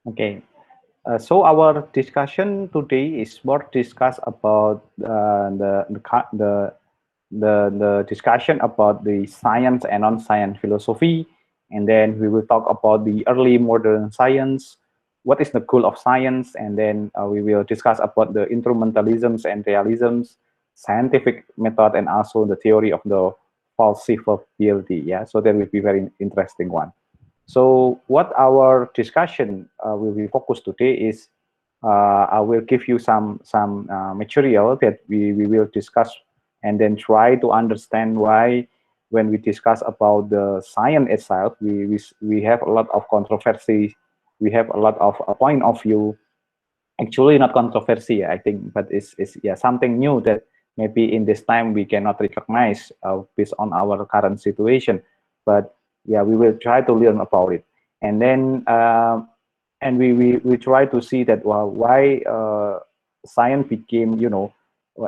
Okay. So our discussion today is more discuss about the discussion about the science and non-science philosophy, and then we will talk about the early modern science, what is the goal of science, and then we will discuss about the instrumentalisms and realisms, scientific method, and also the theory of the falsifiability. Yeah, so that will be very interesting one. So what our discussion will be focused today is I will give you some material that we will discuss and then try to understand why when we discuss about the science itself, we have a lot of controversy, we have a lot of point of view. Actually, not controversy, I think, but it's yeah something new that maybe in this time we cannot recognize based on our current situation. But yeah, we will try to learn about it, and then we try to see that well, why science became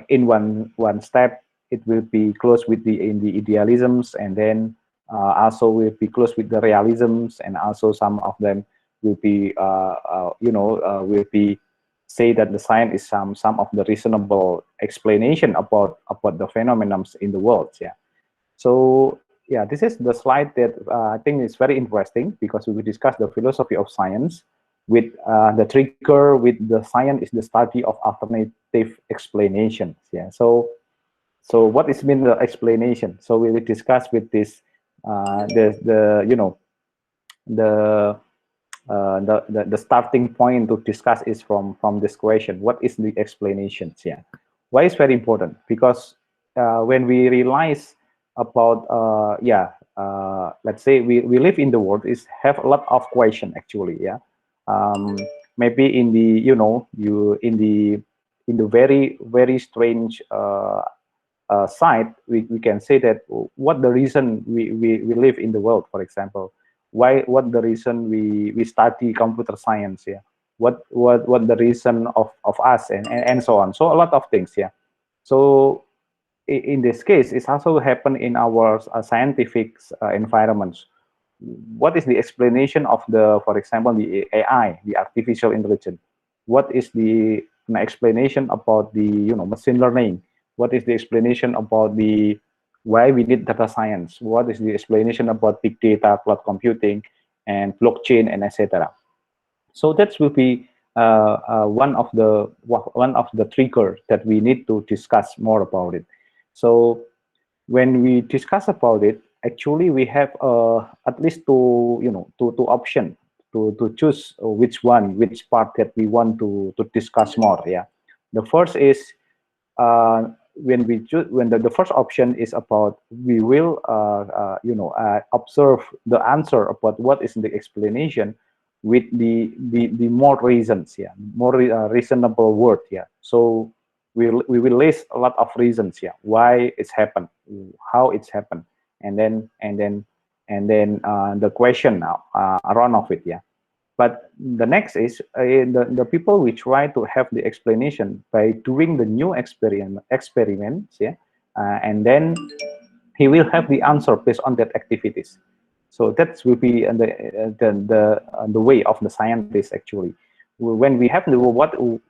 in one step it will be close with the in the idealisms, and then also will be close with the realisms, and also some of them will be will be say that the science is some of the reasonable explanation about the phenomena in the world. Yeah. So yeah, this is the slide that I think is very interesting because we will discuss the philosophy of science with the trigger with the science is the study of alternative explanations. Yeah. So what is mean the explanation? So we will discuss with this the the the starting point to discuss is from this question: what is the explanations? Yeah, why is very important? Because when we realize about let's say we live in the world is have a lot of question actually. Yeah, um, maybe in the you in the very strange side, we can say that what the reason we live in the world, for example, why what the reason we study computer science, yeah, what the reason of us and so on. So a lot of things, yeah. So in this case, it's also happen in our scientific environments. What is the explanation of the, for example, the AI, the artificial intelligence? What is the explanation about the machine learning? What is the explanation about the why we need data science? What is the explanation about big data, cloud computing, and blockchain, and etc. So that will be one of the trigger that we need to discuss more about it. So when we discuss about it, actually we have at least two option to choose which part that we want to discuss more. Yeah, the first is when we choose when the first option is about we will observe the answer about what is the explanation with the more reasons, yeah, more reasonable word. Yeah, so we will list a lot of reasons, yeah, why it's happened, how it's happened, and then the question now around of it. Yeah, but the next is the people we try to have the explanation by doing the new experiments, yeah, and then he will have the answer based on that activities. So that will be the way of the scientist actually. When we have the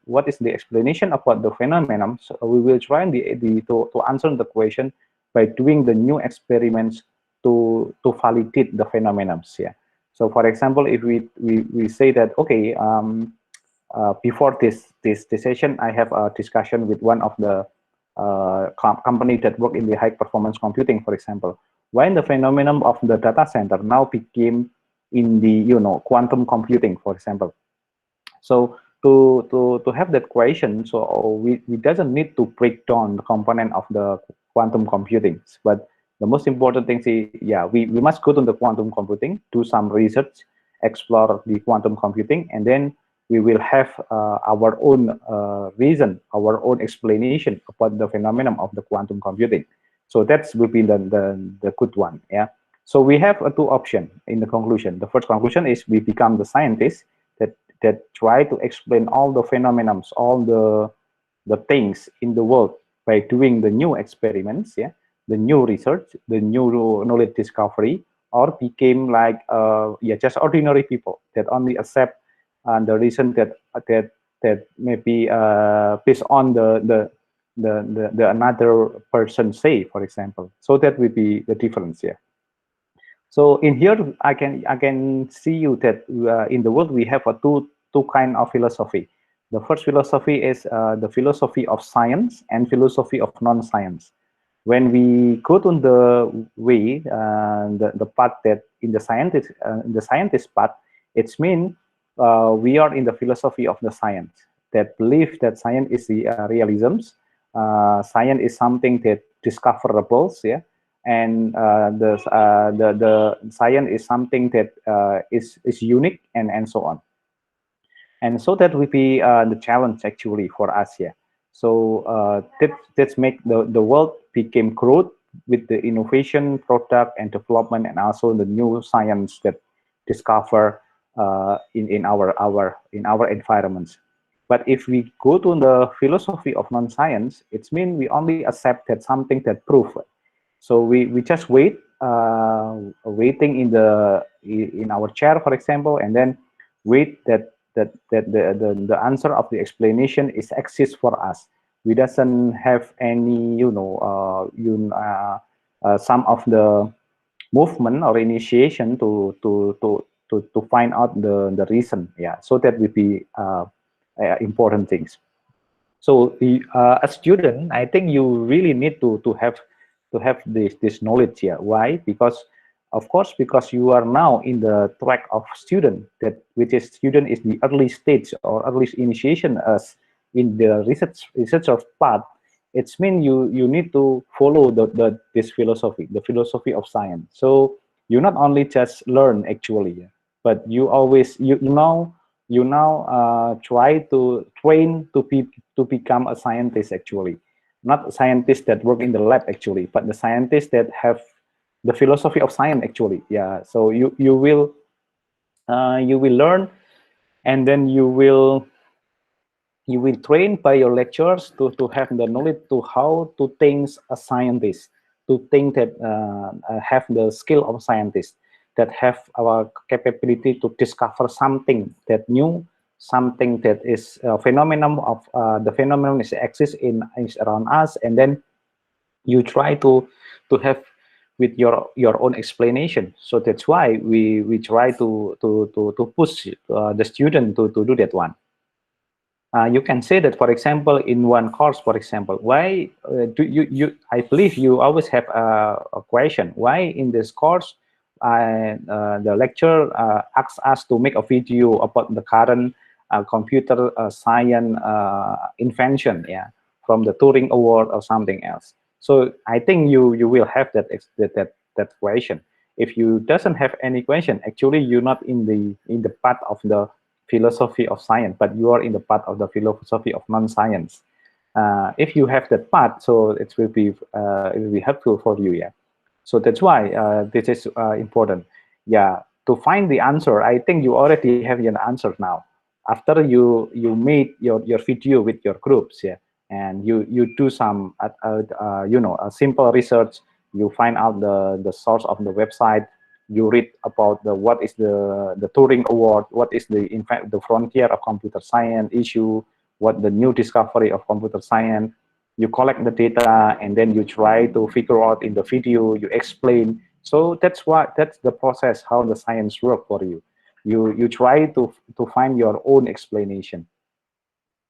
what is the explanation about the phenomenon, so we will try to answer the question by doing the new experiments to validate the phenomena. Yeah. So for example, if we say that okay, before this session, I have a discussion with one of the company that work in the high performance computing, for example. When the phenomenon of the data center now became in the quantum computing, for example. So to have that question, so we doesn't need to break down the component of the quantum computing, but the most important thing is, yeah, we must go to the quantum computing, do some research, explore the quantum computing, and then we will have our own reason, our own explanation about the phenomenon of the quantum computing. So that will be the good one, yeah. So we have two options in the conclusion. The first conclusion is we become the scientist that try to explain all the phenomena, all the things in the world by doing the new experiments, yeah, the new research, the new knowledge discovery, or became like yeah just ordinary people that only accept and the reason that maybe based on the another person say, for example. So that will be the difference here. So in here, I can see you that in the world we have a two kind of philosophy. The first philosophy is the philosophy of science and philosophy of non-science. When we go to the way, the path that in the scientist path, it's mean we are in the philosophy of the science that believe that science is the realisms. Science is something that discoverables, yeah, and the science is something that is unique and so on. And so that will be the challenge actually for us here. So that's make the world became growth with the innovation, product and development, and also the new science that discover in our environments. But if we go to the philosophy of non-science, it means we only accept that something that proof. So we just waiting in our chair, for example, and then wait that the answer of the explanation is exists for us. We doesn't have any some of the movement or initiation to find out the reason. Yeah, so that would be important things. So a student, I think you really need to have this knowledge here. Why? Because of course, because you are now in the track of student, that which is student is the early stage or early initiation as in the research of path. It's mean you need to follow this philosophy, the philosophy of science. So you not only just learn actually, but you always you now try to train to become a scientist actually, not a scientist that work in the lab actually, but the scientists that have the philosophy of science actually. Yeah, so you will learn, and then you will train by your lecturers to have the knowledge to how to think a scientist, to think that have the skill of a scientist, that have our capability to discover something that new, something that is a phenomenon of the phenomenon is exists is around us, and then you try to have with your own explanation. So that's why we try to push the student to do that one. You can say that, for example, in one course, for example, why do I believe you always have a question, why in this course the lecturer asks us to make a video about the current computer science invention, yeah, from the Turing Award or something else. So I think you will have that question. If you doesn't have any question, actually you're not in the path of the philosophy of science, but you are in the path of the philosophy of non-science. If you have that path, so it will be helpful for you. Yeah. So that's why this is important. Yeah. To find the answer, I think you already have your answer now. After you made your video with your groups, yeah, and you do some a simple research. You find out the source of the website. You read about what is the Turing Award, what is in fact the frontier of computer science issue, what the new discovery of computer science. You collect the data, and then you try to figure out in the video. You explain. So that's the process how the science work for you. You try to find your own explanation.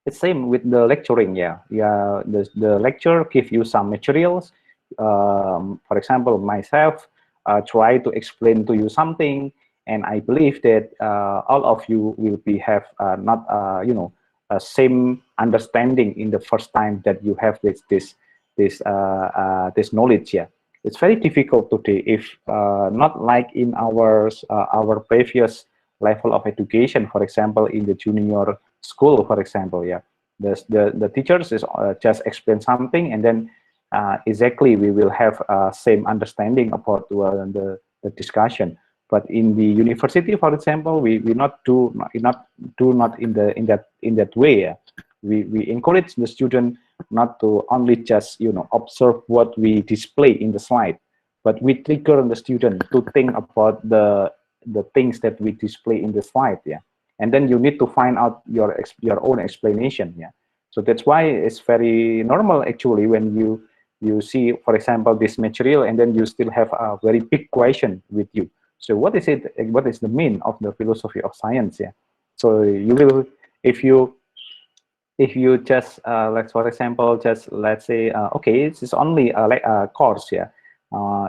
It's same with the lecturing. Yeah. The lecture give you some materials. For example, myself try to explain to you something, and I believe that all of you will be have not same understanding in the first time that you have this knowledge. Yeah, it's very difficult today if not like in our previous level of education. For example, in the junior school, for example, yeah, the teachers is just explain something, and then exactly we will have same understanding about the discussion. But in the university, for example, we not in that way. Yeah. We encourage the student not to only just observe what we display in the slide, but we trigger the student to think about the things that we display in the slide. Yeah. and then you need to find out your own explanation. Yeah, so that's why it's very normal actually when you see, for example, this material, and then you still have a very big question with you. So what is it? What is the mean of the philosophy of science? Yeah, so you will, if you just like, for example, just let's say okay, it's only like a course. Yeah,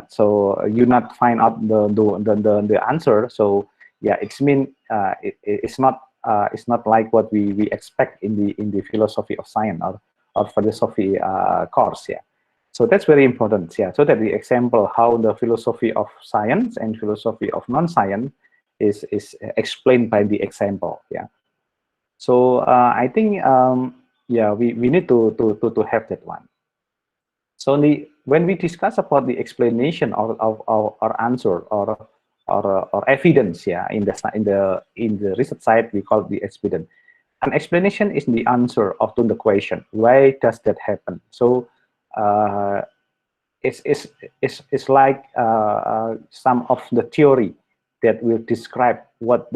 so you not find out the answer. So yeah, it's mean it's not like what we expect in the philosophy of science, or philosophy course. Yeah, so that's very important. Yeah, so that the example how the philosophy of science and philosophy of non-science is explained by the example. Yeah, so I think yeah, we need to have that one. So when we discuss about the explanation or answer or evidence, yeah, in the research side we call the evidence. An explanation is the answer of to the question, why does that happen? So uh, it's like some of the theory that will describe what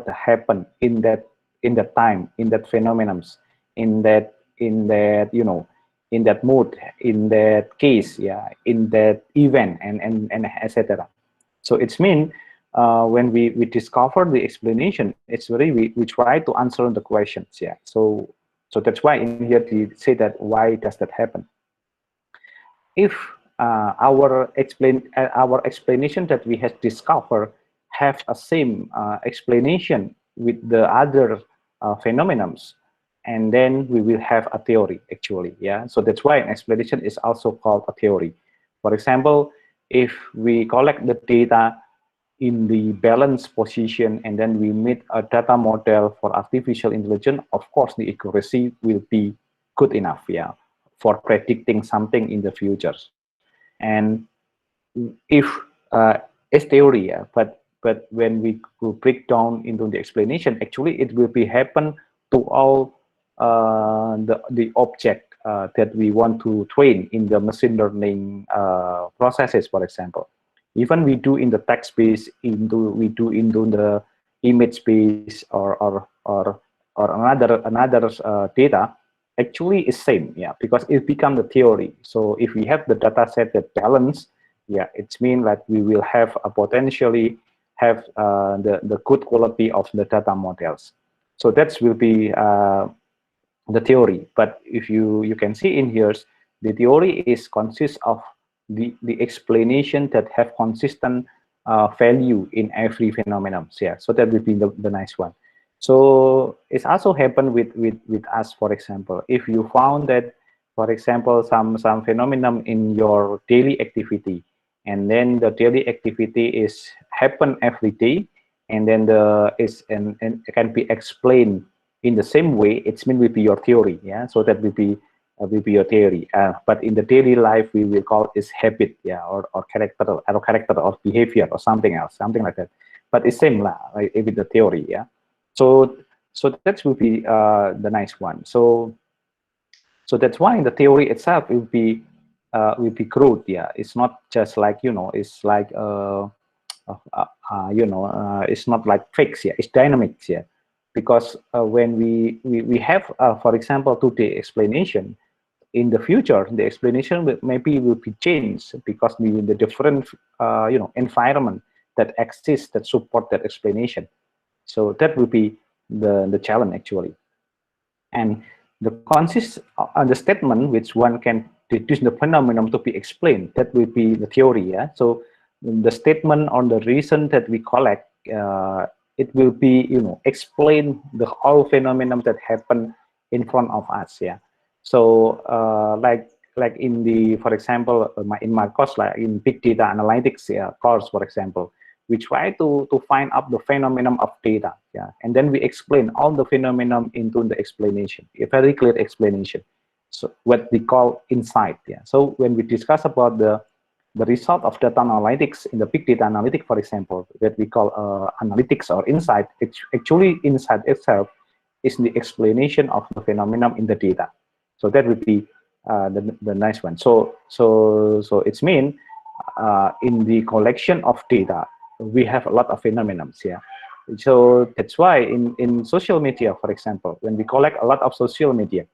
happened in that time, in that phenomenon, in that in that mood, in that case, yeah, in that event, and etc. So it's mean when we discover the explanation, it's very we try to answer the questions. Yeah, so that's why in here they say that why does that happen. If our explanation that we have discovered have a same explanation with the other phenomenons, and then we will have a theory actually. Yeah, so that's why an explanation is also called a theory. For example, if we collect the data in the balanced position, and then we make a data model for artificial intelligence, of course the accuracy will be good enough, yeah, for predicting something in the future. And if it's theory, yeah, but when we will break down into the explanation, actually it will be happen to all the object that we want to train in the machine learning processes. For example, even we do in the text base, we do into the image base, or another data, actually is same, yeah, because it become the theory. So if we have the data set that balance, yeah, it means that we will have a potentially have the good quality of the data models. So that will be the theory. But if you can see in here, the theory is consists of the explanation that have consistent value in every phenomenon. Yeah, so that will be the nice one. So it's also happened with us. For example, if you found that, for example, some phenomenon in your daily activity, and then the daily activity is happen every day, and then the is and it can be explained in the same way, it's mean will be your theory. Yeah, so that will be your theory. But in the daily life we will call it habit, yeah, or character or behavior or something else, something like that. But it's same lah, like with the theory. Yeah, so that will be the nice one. So that's why the theory itself will be growth. Yeah, it's not just like, it's like it's not like fixed. Yeah, it's dynamics. Yeah, because when we have for example today explanation, in the future the explanation maybe will be changed, because the different environment that exists that support that explanation. So that will be the challenge actually. And the statement which one can deduce the phenomenon to be explained, that will be the theory. Yeah, so the statement on the reason that we collect, it will be explain the whole phenomenon that happen in front of us. Yeah, so like in the, for example, in my course, like in big data analytics, yeah, course, for example, we try to find out the phenomenon of data, yeah, and then we explain all the phenomenon into the explanation, a very clear explanation. So what we call insight. Yeah, so when we discuss about the result of data analytics in the big data analytics, for example, that we call analytics or insight, actually insight itself is the explanation of the phenomenon in the data. So that would be the nice one. So it's mean in the collection of data we have a lot of phenomena. Yeah, So that's why in social media, for example, when we collect a lot of social media,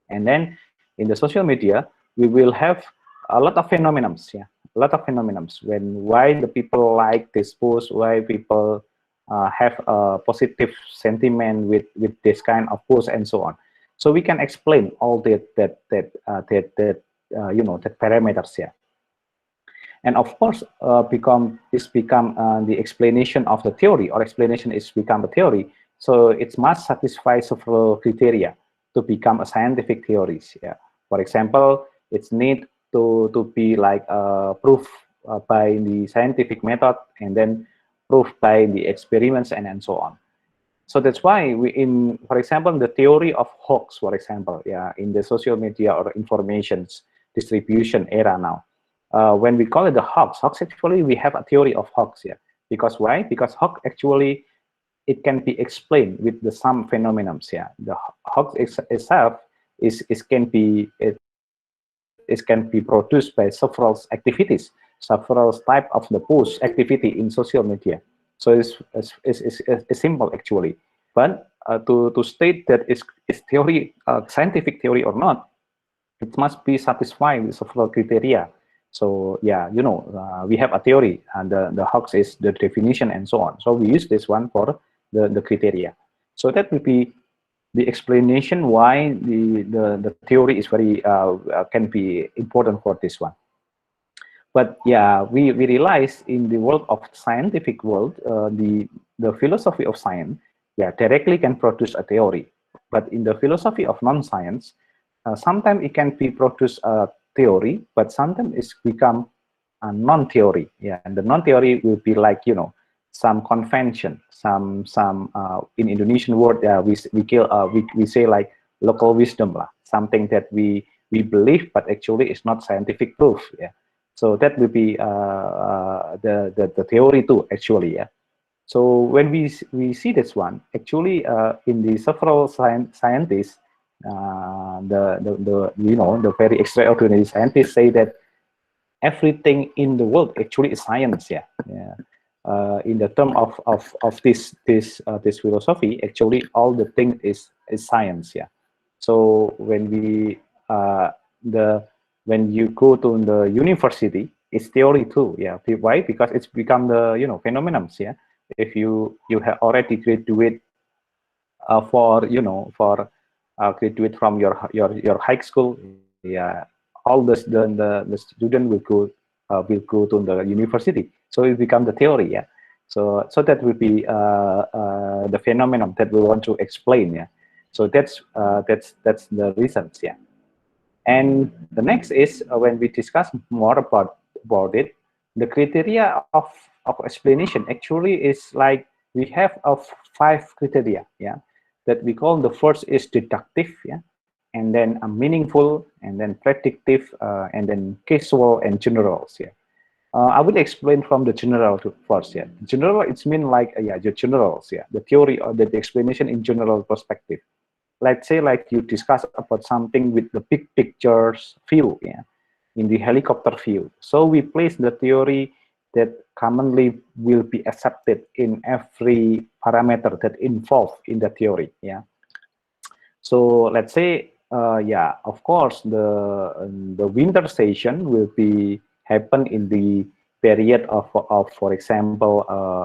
and then in the social media, we will have a lot of phenomenons, yeah, a lot of phenomenons. When why the people like this post, why people have a positive sentiment with this kind of post and so on. So we can explain all that parameters, yeah. And of course, become the explanation of the theory, or explanation is become a theory. So it must satisfy several criteria to become a scientific theories. Yeah. For example, it's need to be like proof by the scientific method, and then proof by the experiments, and so on. So that's why for example, the theory of hoax, for example, yeah, in the social media or information's distribution era now, when we call it the hoax actually we have a theory of hoax here. Because why? Because hoax actually it can be explained with the some phenomena. Yeah, the hoax itself is can be it can be produced by several activities, several type of the post activity in social media. So it's simple actually. But to state that is theory, scientific theory or not, it must be satisfied with several criteria. So yeah, we have a theory, and the hoax is the definition and so on. So we use this one for the criteria. So that will be the explanation why the theory is very can be important for this one. But yeah, we realize in the world of scientific world, the philosophy of science, yeah, directly can produce a theory. But in the philosophy of non-science, sometimes it can be produce a theory, but sometimes it's become a non-theory. Yeah, and the non-theory will be like some convention, some in Indonesian word, we say like local wisdom lah, something that we believe, but actually it's not scientific proof. Yeah. So that will be the theory too, actually. Yeah. So when we see this one, actually, in the several scientists, the very extraordinary scientists say that everything in the world actually is science. Yeah. Yeah. In the term of this philosophy, actually all the thing is science. Yeah. So uh, the when you go to the university, it's theory too. Yeah. Why? Because it's become the phenomenons. Yeah. If you have already graduate for graduate from your high school, yeah, all the student will go to the university. So it become the theory. Yeah. So that will be the phenomenon that we want to explain. Yeah. So that's the reasons. Yeah. And the next is when we discuss more about it, the criteria of explanation actually is like we have of 5 criteria, yeah, that we call. The first is deductive, yeah, and then a meaningful, and then predictive, and then casual and generals, yeah. I will explain from the general to first, yeah. General, it's mean like yeah, the generals, yeah, the theory or the explanation in general perspective. Let's say like you discuss about something with the big pictures view, yeah, in the helicopter view. So we place the theory that commonly will be accepted in every parameter that involved in the theory. Yeah. So let's say, yeah, of course, the winter session will be happen in the period of for example,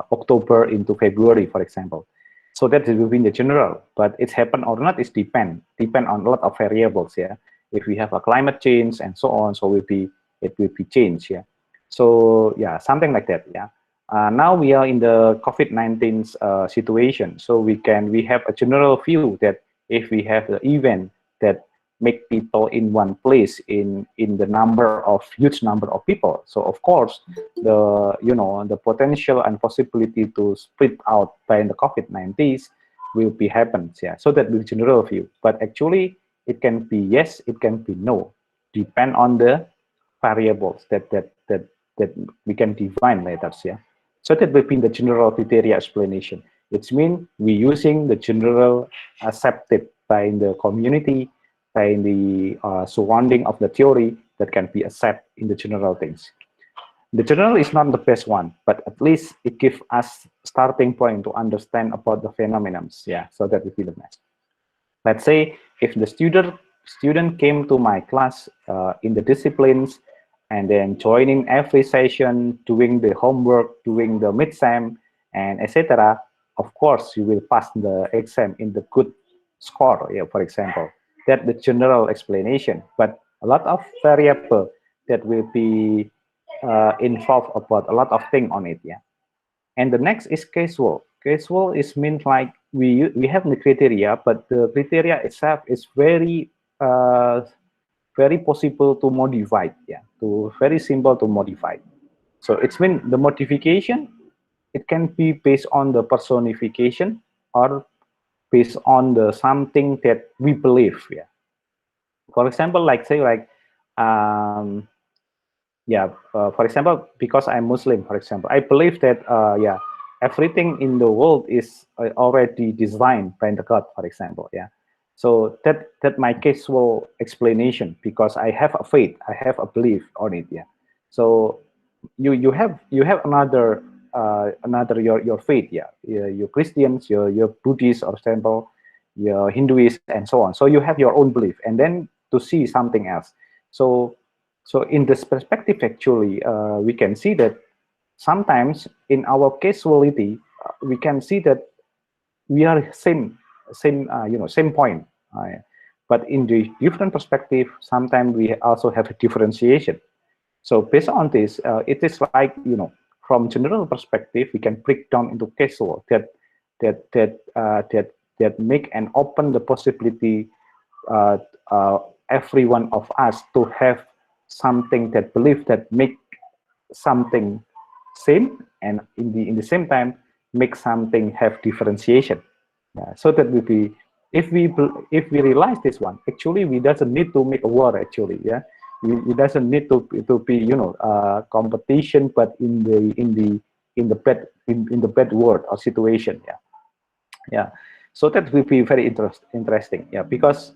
October into February, for example. So that will be in the general, but it's happen or not is depend on a lot of variables. Yeah, if we have a climate change and so on, so it will be changed. Yeah, so yeah, something like that. Yeah. Now we are in the COVID-19 situation, so we have a general view that if we have the event that make people in one place in the number of huge number of people, so of course the potential and possibility to spread out by the COVID-19 will be happens. Yeah, so that will general view, but actually it can be yes, it can be no, depend on the variables that we can define later. Yeah, so that will be the general criteria explanation. It means we using the general accepted by the community, by the surrounding of the theory that can be accepted in the general things. The general is not the best one, but at least it gives us starting point to understand about the phenomenons. Yeah, so that would be the best. Let's say if the student came to my class in the disciplines and then joining every session, doing the homework, doing the midsem, and etc. Of course, you will pass the exam in the good score. Yeah, for example, that the general explanation. But a lot of variable that will be involved about a lot of thing on it. Yeah. And the next is casual. Casual is means like we have the criteria, but the criteria itself is uh, very possible to modify. Yeah, to very simple to modify. So it's mean the modification. It can be based on the personification or based on the something that we believe. Yeah. For example, like say like yeah, for example, because I'm Muslim, for example, I believe that yeah, everything in the world is already designed by the God, for example. Yeah, so that my casual explanation, because I have a faith, I have a belief on it. Yeah, so you have another your faith. Yeah, your Christians, your Buddhists, or example, your Hinduists, and so on. So you have your own belief, and then to see something else. So so in this perspective, actually, we can see that sometimes in our casuality, we can see that we are same point. But in the different perspective, sometimes we also have a differentiation. So based on this, it is like from general perspective, we can break down into casual that make and open the possibility uh, every one of us to have something that believe that make something same, and in the same time make something have differentiation. So that will be, if we realize this one, actually we doesn't need to make a war. Actually, yeah, we doesn't need to be competition, but in the bad word or situation. Yeah, yeah. So that will be very interesting. Yeah, because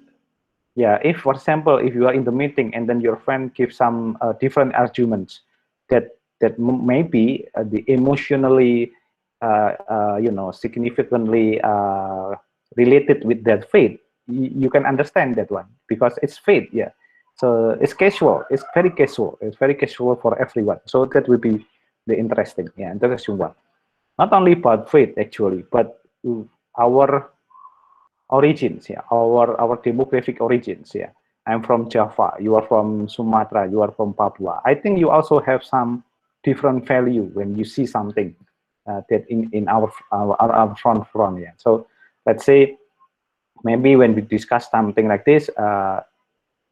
yeah, if for example, if you are in the meeting and then your friend gives some different arguments that maybe the emotionally significantly related with that faith, you can understand that one because it's faith. Yeah, so it's casual, it's very casual for everyone. So that will be the interesting one, not only about faith actually, but our origins. Yeah, our demographic origins. Yeah, I'm from Java, you are from Sumatra, you are from Papua. I think you also have some different value when you see something that in our front. Yeah, so let's say maybe when we discuss something like this,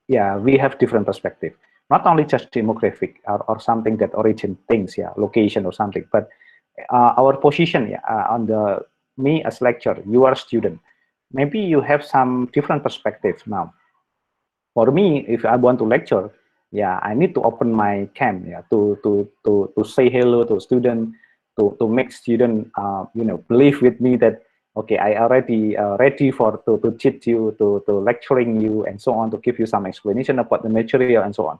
yeah, we have different perspective, not only just demographic or something that origin things. Yeah, location or something, but our position. Yeah, on the me as lecturer, you are student, maybe you have some different perspective. Now for me, if I want to lecture, yeah, I need to open my cam, yeah, to say hello to student, to make student believe with me that okay, I already ready for to teach you, to lecturing you, and so on, to give you some explanation about the material and so on.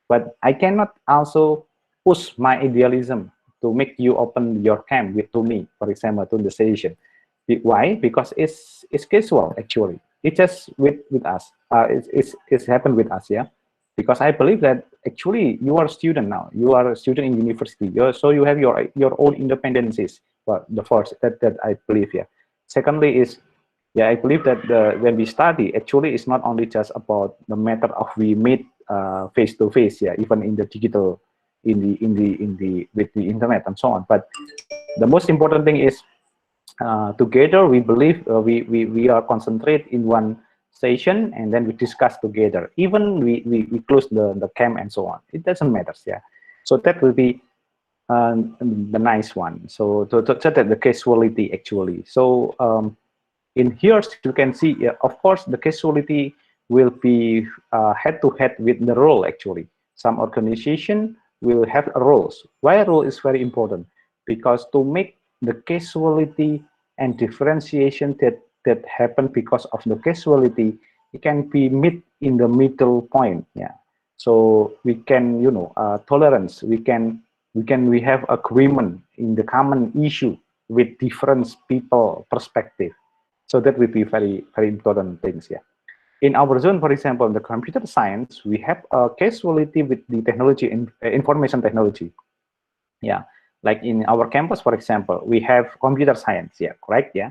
But I cannot also push my idealism to make you open your cam with to me, for example, to the session. Why? Because it's casual actually. It's just with us. It's happened with us, yeah. Because I believe that actually you are a student now. You are a student in university. So you have your own independencies. Well, the first that I believe, yeah. Secondly is, yeah, I believe that when we study, actually it's not only just about the matter of we meet face to face, yeah, even in the digital, in the with the internet and so on. But the most important thing is together we believe we are concentrate in one session, and then we discuss together, even we close the cam and so on, it doesn't matter. Yeah, so that will be the nice one. So to set the casuality actually. So in here you can see, of course the casualty will be head to head with the role actually. Some organization will have roles. Why a role is very important? Because to make the casuality and differentiation that happen because of the casuality, it can be meet in the middle point. Yeah, so we can tolerance, we can we have agreement in the common issue with different people perspective. So that will be very important things. Yeah. In our zone, for example, in the computer science, we have a casualty with the technology, information technology. Yeah, like in our campus, for example, we have computer science. Yeah, correct. Yeah,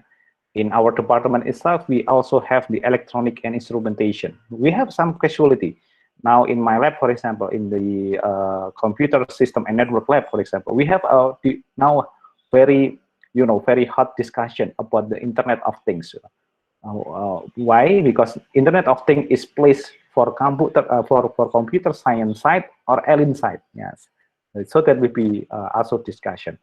in our department itself, we also have the electronic and instrumentation. We have some casualty. Now, in my lab, for example, in the computer system and network lab, for example, we have now very, very hot discussion about the Internet of Things. Why? Because Internet of Things is placed for computer for computer science side or alien side. Yes, so that will be also discussion.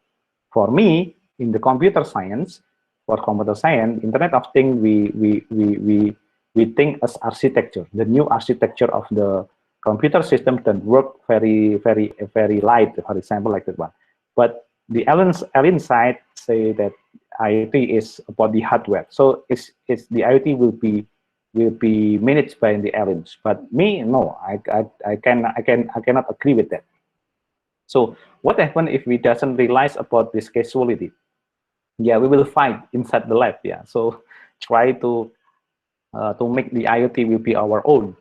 For me, in the computer science, for computer science, Internet of Things, we think as architecture, the new architecture of the computer system that work very light, for example, like that one. But the alien side say that IoT is about the hardware, so it's the IoT will be managed by the aliens. But me, no, I cannot agree with that. So what happens if we doesn't realize about this casualty? Yeah, we will fight inside the lab. Yeah, so try to make the IoT will be our own.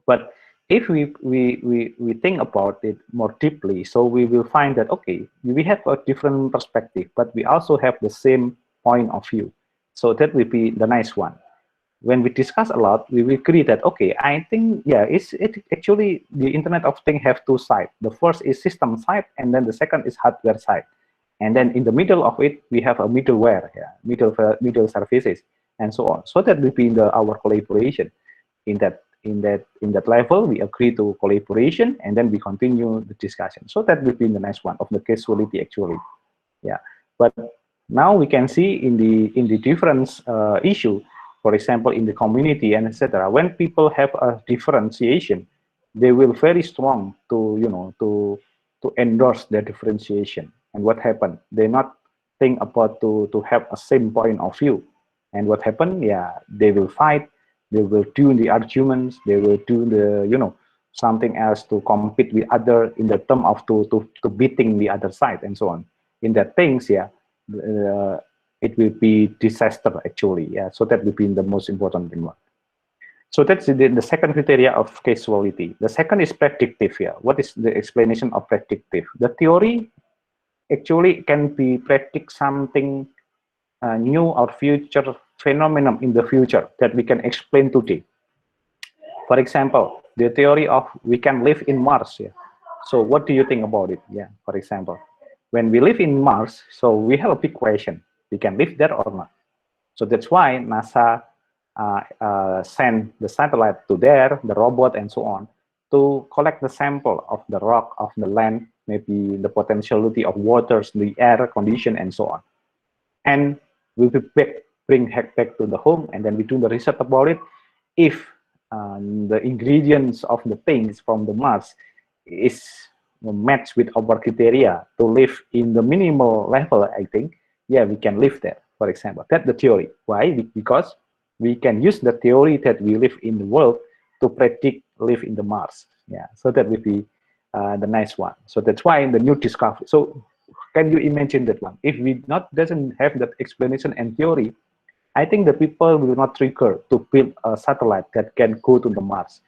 But if we think about it more deeply, so we will find that okay, we have a different perspective, but we also have the same point of view. So that will be the nice one. When we discuss a lot, we will agree that okay, I think yeah, it actually the Internet of Things have two sides. The first is system side, and then the second is hardware side. And then in the middle of it, we have a middleware, yeah, middle services, and so on. So that will be our collaboration. In that level, we agree to collaboration, and then we continue the discussion. So that will be the next one of the casualty actually. Yeah, but now we can see in the different issue, for example, in the community and etc. When people have a differentiation, they will very strong to to endorse their differentiation. And what happened? They not think about to have a same point of view. And what happened? Yeah, they will fight. They will do the arguments. They will do the something else to compete with other in the term of to beating the other side and so on. In that things, yeah, uh, it will be disaster actually. Yeah, so that will be the most important thing. So that's the second criteria of causality. The second is predictive. Yeah, what is the explanation of predictive? The theory actually can be predict something new or future phenomenon in the future that we can explain today. For example, the theory of we can live in Mars. Yeah. So what do you think about it? Yeah. For example, when we live in Mars, so we have a big question: we can live there or not? So that's why NASA sent the satellite to there, the robot and so on, to collect the sample of the rock, of the land, maybe the potentiality of waters, the air condition, and so on. And we will bring back to the home, and then we do the research about it. If the ingredients of the things from the Mars is matched with our criteria to live in the minimal level, I think, yeah, we can live there, for example. That's the theory. Why? Because we can use the theory that we live in the world to predict live in the Mars. Yeah, so that will be the nice one. So that's why in the new discovery. So can you imagine that one? If we not doesn't have that explanation and theory, I think the people will not trigger to build a satellite that can go to the Mars,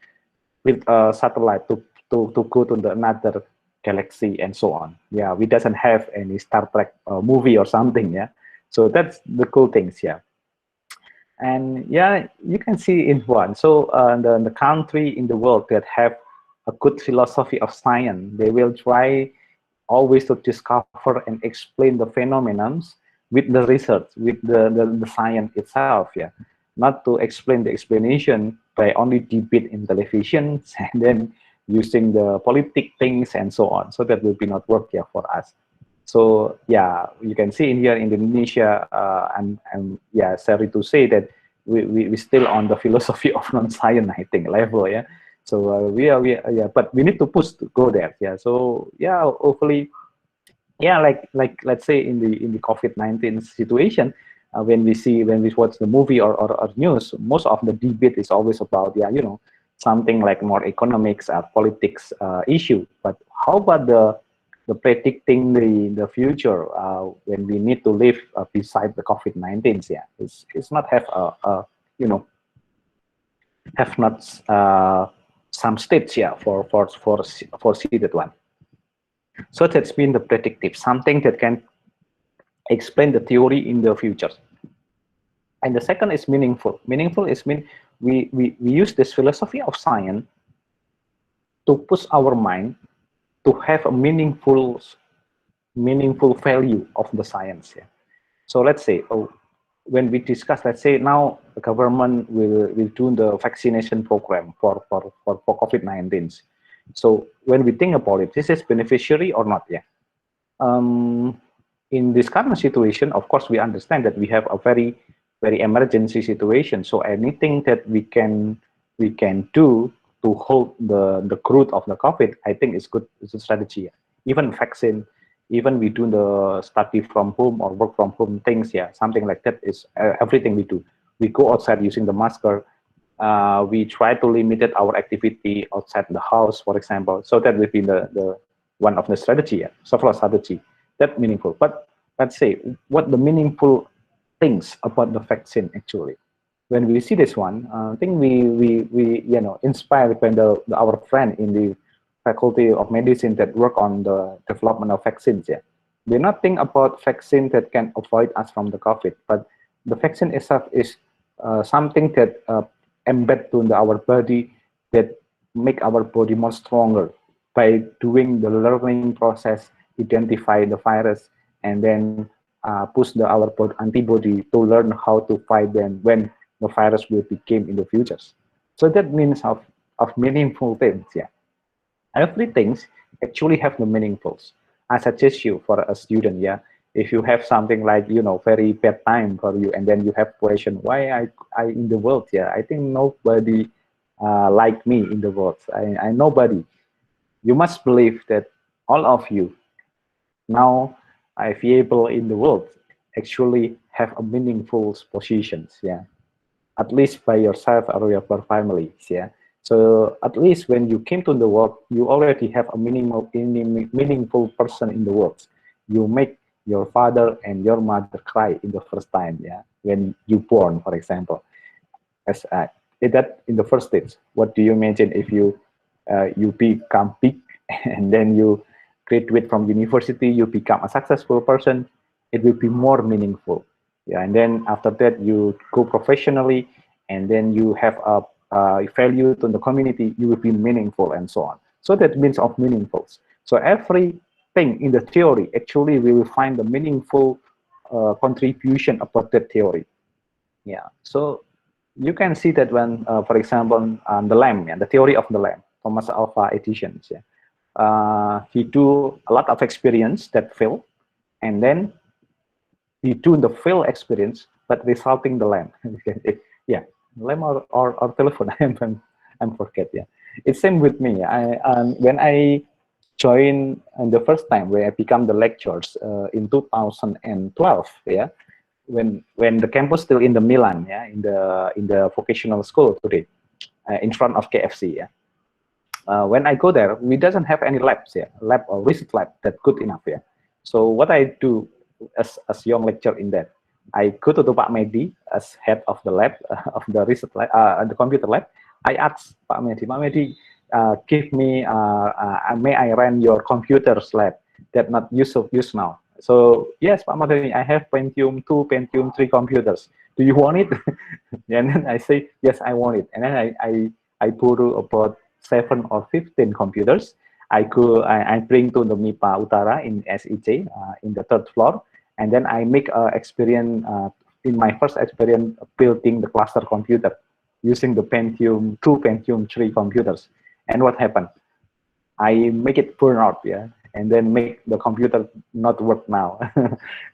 build a satellite to go to the another galaxy and so on. Yeah, we doesn't have any Star Trek movie or something. Yeah, so that's the cool things. Yeah, and yeah, you can see in one. So the country in the world that have a good philosophy of science, they will try always to discover and explain the phenomena with the research, with the science itself, yeah. Not to explain the explanation by only debate in television and then using the politic things and so on. So that will be not work yeah, for us. So yeah, you can see in here in Indonesia, I'm yeah sorry to say that we still on the philosophy of non-science I think level yeah. So we are yeah, but we need to push to go there yeah. So yeah, hopefully yeah, like let's say in the COVID-19 situation, when we watch the movie or news, most of the debate is always about yeah something like more economics or politics issue. But how about the predicting the future when we need to live beside the COVID-19. Yeah, it's not have a you know have not some states, yeah, for see that one. So that's been the predictive, something that can explain the theory in the future. And the second is meaningful. Meaningful is we use this philosophy of science to push our mind to have a meaningful value of the science. Yeah. So let's say, oh, when we discuss, let's say now the government will do the vaccination program for COVID-19. So when we think about it, this is beneficiary or not? Yeah. Um, in this current situation, of course, we understand that we have a very emergency situation. So anything that we can do to hold the growth of the COVID, I think is good. It's a strategy. Even vaccine, even we do the study from home or work from home things. Yeah, something like that is everything we do. We go outside using the masker. We try to limit our activity outside the house, for example. So that will be the one of the strategy, yeah, several strategy that meaningful. But let's say what the meaningful things about the vaccine actually. When we see this one, I think we inspired by our friend in the faculty of medicine that work on the development of vaccines. Yeah, we not think about vaccine that can avoid us from the COVID, but the vaccine itself is something that embed to our body that make our body more stronger by doing the learning process, identify the virus, and then push our antibody to learn how to fight them when the virus will become in the future. So that means of meaningful things. Yeah, everything actually have the meaningfuls. I suggest you for a student, yeah, if you have something like very bad time for you, and then you have question why I in the world, yeah, I think nobody like me in the world. I nobody. You must believe that all of you now I able in the world actually have a meaningful positions, yeah, at least by yourself or your family. Yeah. So at least when you came to the world, you already have a meaningful person in the world. You make your father and your mother cry in the first time, yeah, when you born, for example. As that in the first stage, what do you imagine if you become big and then you graduate from university, you become a successful person, it will be more meaningful. Yeah, and then after that you go professionally, and then you have a value to the community, you will be meaningful and so on. So that means of meaningfuls. So everything in the theory, actually we will find the meaningful contribution about that theory. Yeah, so you can see that when, for example, the lamb, yeah, the theory of the lamb, Thomas Alva Edison, yeah, he do a lot of experience that fail, and then he do the fail experience, but resulting the lamb. Yeah, lamb or telephone. I'm forget. Yeah, it's same with me. When I joined the first time when I become the lecturers in 2012. Yeah, when the campus still in the Milan, yeah, in the vocational school today, in front of KFC, yeah. When I go there, we doesn't have any labs, yeah, lab or research lab that good enough, yeah. So what I do as young lecturer in that, I go to the Pak Medi as head of the lab of the research lab, the computer lab. I ask Pak Medi, give me, may I run your computer's lab that not use now? So yes, Pak Mardhani, I have Pentium 2, Pentium 3 computers. Do you want it? And then I say, yes, I want it. And then I borrow about 7 or 15 computers. I bring to the MIPA Utara in SEJ in the third floor, and then I make experience in my first experience building the cluster computer using the Pentium 2, Pentium 3 computers. And what happened? I make it burn out, yeah, and then make the computer not work now.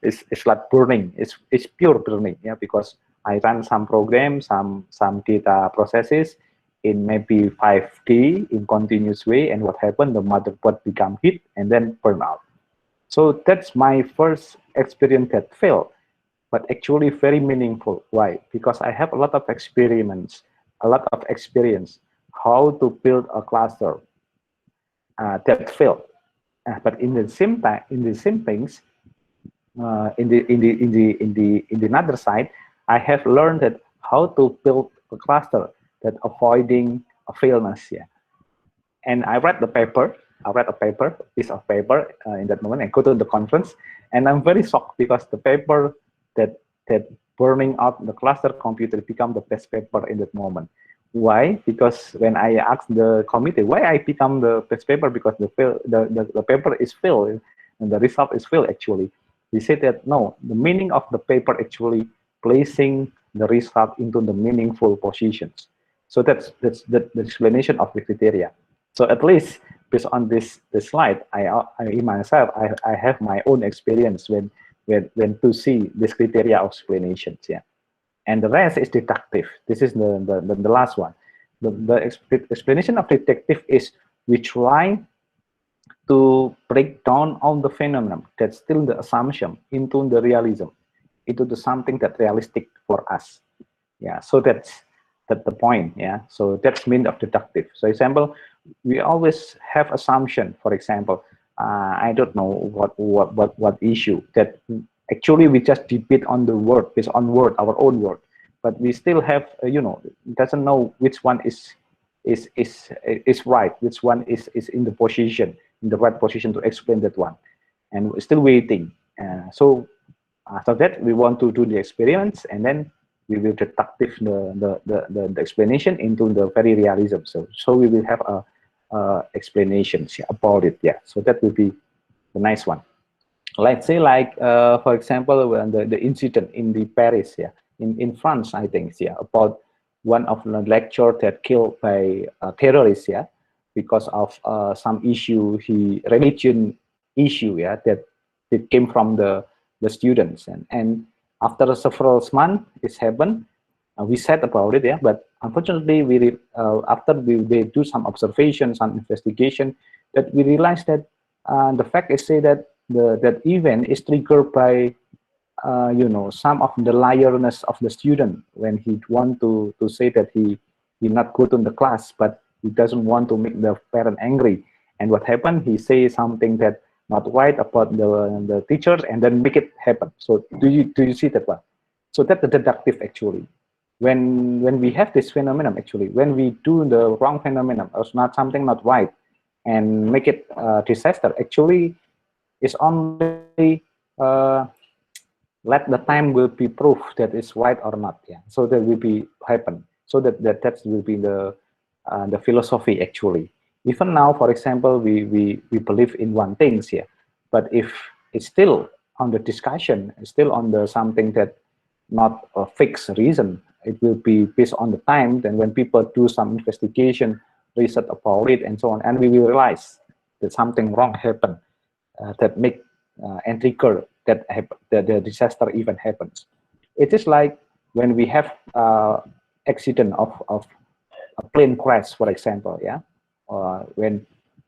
It's like burning. It's pure burning, yeah, because I run some programs, some data processes in maybe 5D in continuous way, and what happened? The motherboard become heat and then burn out. So that's my first experience that failed, but actually very meaningful. Why? Because I have a lot of experiments, a lot of experience how to build a cluster that failed. But in the same time, in the same things, in the another side, I have learned that how to build a cluster that avoiding a failness. Yeah, and I read the paper. I read a paper, piece of paper in that moment, and go to the conference, and I'm very shocked because the paper that burning out the cluster computer become the best paper in that moment. Why? Because when I asked the committee why I become the best paper, because the paper is filled and the result is filled actually. They said that no, the meaning of the paper actually placing the result into the meaningful positions. So that's the explanation of the criteria. So at least based on this slide, I in myself I have my own experience when to see this criteria of explanations. Yeah, and the rest is deductive. This is the last one. The explanation of deductive is we try to break down all the phenomenon that's still the assumption into the realism, into the something that realistic for us. Yeah, so that's the point. Yeah, so that's mean of deductive. So example, we always have assumption. For example, I don't know what issue that actually we just debate on the word based on word, our own word, but we still have doesn't know which one is right, which one is in the position, in the right position to explain that one, and we're still waiting. So after that, we want to do the experiments, and then we will deductive the explanation into the very realism. So we will have a explanations about it. Yeah. So that will be the nice one. Let's say like for example when the incident in the Paris, yeah, in France, I think, yeah, about one of the lecturer that killed by terrorists, yeah, because of some issue, religion issue, yeah, that it came from the students, and after several months it's happened. We said about it, yeah, but unfortunately after they do some observation, some investigation, that we realized that the fact is say that that event is triggered by some of the liarness of the student when he want to say that he not go to the class, but he doesn't want to make the parent angry. And what happened, he say something that not right about the teachers, and then make it happen. So do you see that one? So that's the deductive actually. When we have this phenomenon, actually when we do the wrong phenomenon or not something not right and make it disaster, actually it's only let the time will be proof that it's right or not. Yeah, so that will be happen. So that will be the philosophy actually. Even now, for example, we believe in one things here, but if it's still on the discussion, it's still on the something that not a fixed reason, it will be based on the time. Then when people do some investigation, research about it, and so on, and we will realize that something wrong happened, that make and trigger that the disaster even happens. It is like when we have accident of a plane crash, for example, yeah, when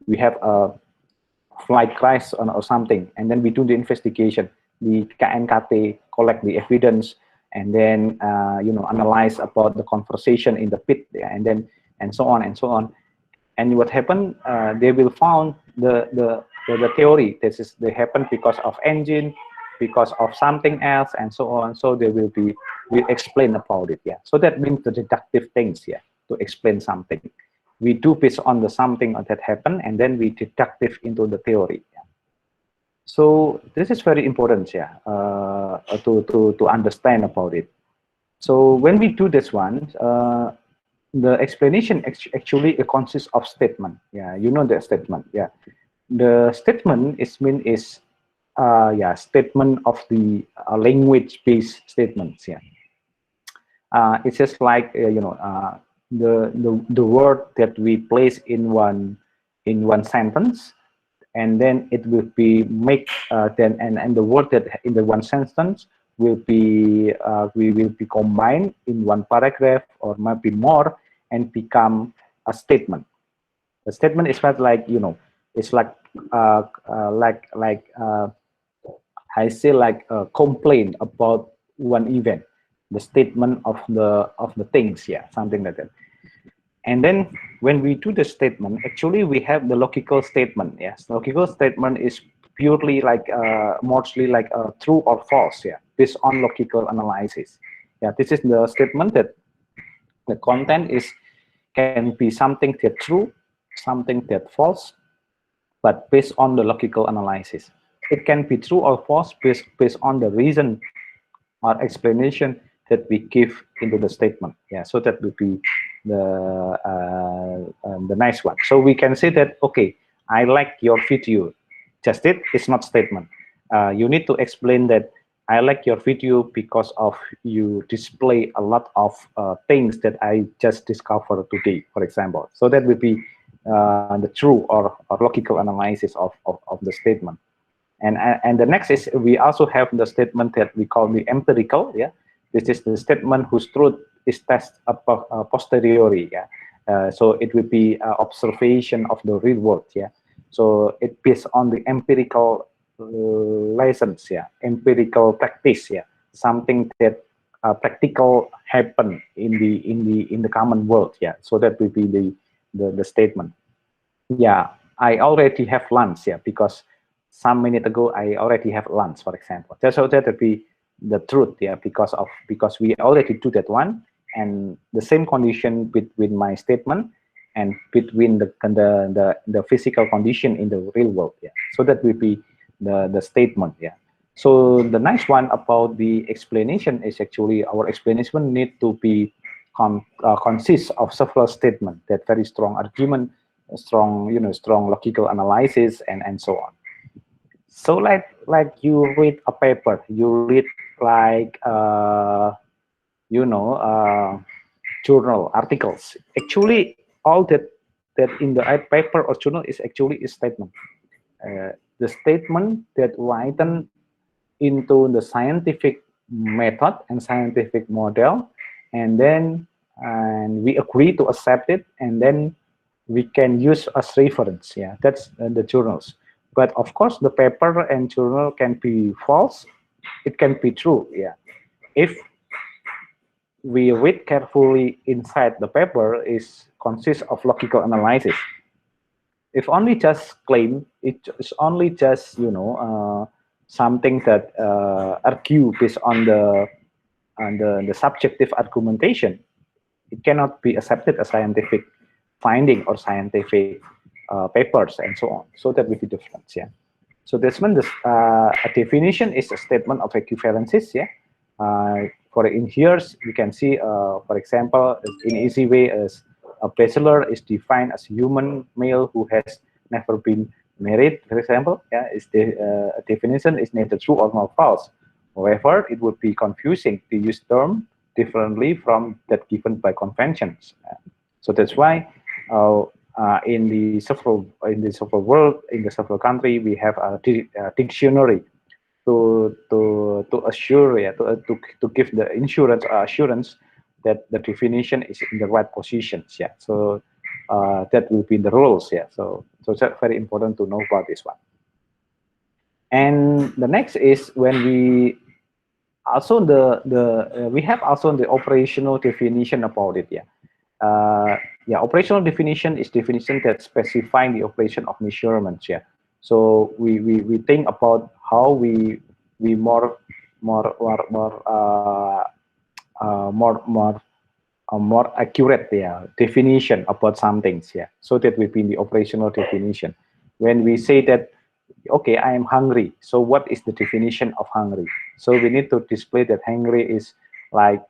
we have a flight crash or something, and then we do the investigation, the KNKT collect the evidence, and then analyze about the conversation in the pit, yeah, and then and so on and so on. And what happened? They will found the theory. This is they happen because of engine, because of something else, and so on. So they will explain about it. Yeah. So that means the deductive things. Yeah. To explain something, we do based on the something that happened, and then we deductive into the theory. Yeah. So this is very important. Yeah. To understand about it. So when we do this one, the explanation actually consists of statement. Yeah, you know the statement. Yeah, the statement is yeah, statement of the language-based statements. Yeah, it's just like the word that we place in one sentence, and then it will be make then and the word that in the one sentence will be we will be combined in one paragraph or maybe more and become a statement. The statement is not like it's like I say like a complaint about one event, the statement of the things, yeah, something like that. And then when we do the statement, actually we have the logical statement. Yes, logical statement is purely like mostly like true or false. Yeah, based on logical analysis. Yeah, this is the statement that the content is can be something that true, something that false, but based on the logical analysis. It can be true or false based on the reason or explanation that we give into the statement. Yeah, so that would be the nice one. So we can say that, okay, I like your video. Just it's not statement. You need to explain that I like your video because of you display a lot of things that I just discovered today, for example. So that would be the true or logical analysis of the statement. And the next is we also have the statement that we call the empirical. Yeah, this is the statement whose truth is tested a posteriori. Yeah, so it will be observation of the real world. Yeah, so it based on the empirical lessons. Yeah, empirical practice. Yeah, something that practical happen in the common world. Yeah, so that will be the statement. Yeah, I already have lunch. Yeah, because some minute ago I already have lunch, for example. So that would be the truth. Yeah, because we already do that one, and the same condition between my statement and between the physical condition in the real world. Yeah, so that will be the statement. Yeah. So the nice one about the explanation is actually our explanation need to be consists of several statements that very strong argument, strong strong logical analysis, and so on. So like you read a paper, you read like journal articles. Actually, all that in the paper or journal is actually a statement. The statement that written into the scientific method and scientific model, and then and we agree to accept it, and then we can use as reference. Yeah, that's the journals. But of course the paper and journal can be false, it can be true. Yeah, if we read carefully inside the paper is consists of logical analysis. If only just claim, it's only just something that argue based on the subjective argumentation, it cannot be accepted as scientific finding or scientific papers and so on. So that will be different. Yeah. So this one, a definition is a statement of equivalences. Yeah. For in here, you can see, for example, in easy way, as a bachelor is defined as a human male who has never been married. For example, yeah, is the definition is neither true or not false. However, it would be confusing to use term differently from that given by conventions. So that's why in the several world, in the several country, we have a dictionary to assure, yeah, to give the assurance that the definition is in the right positions. Yeah, so that will be the rules. Yeah, so it's very important to know about this one. And the next is when we also we have also the operational definition about it. Yeah. Yeah, operational definition is definition that specifying the operation of measurements. Yeah, so we think about how we more accurate, yeah, definition about some things. Yeah, so that will be in the operational definition. When we say that, okay, I am hungry, so what is the definition of hungry? So we need to display that hungry is like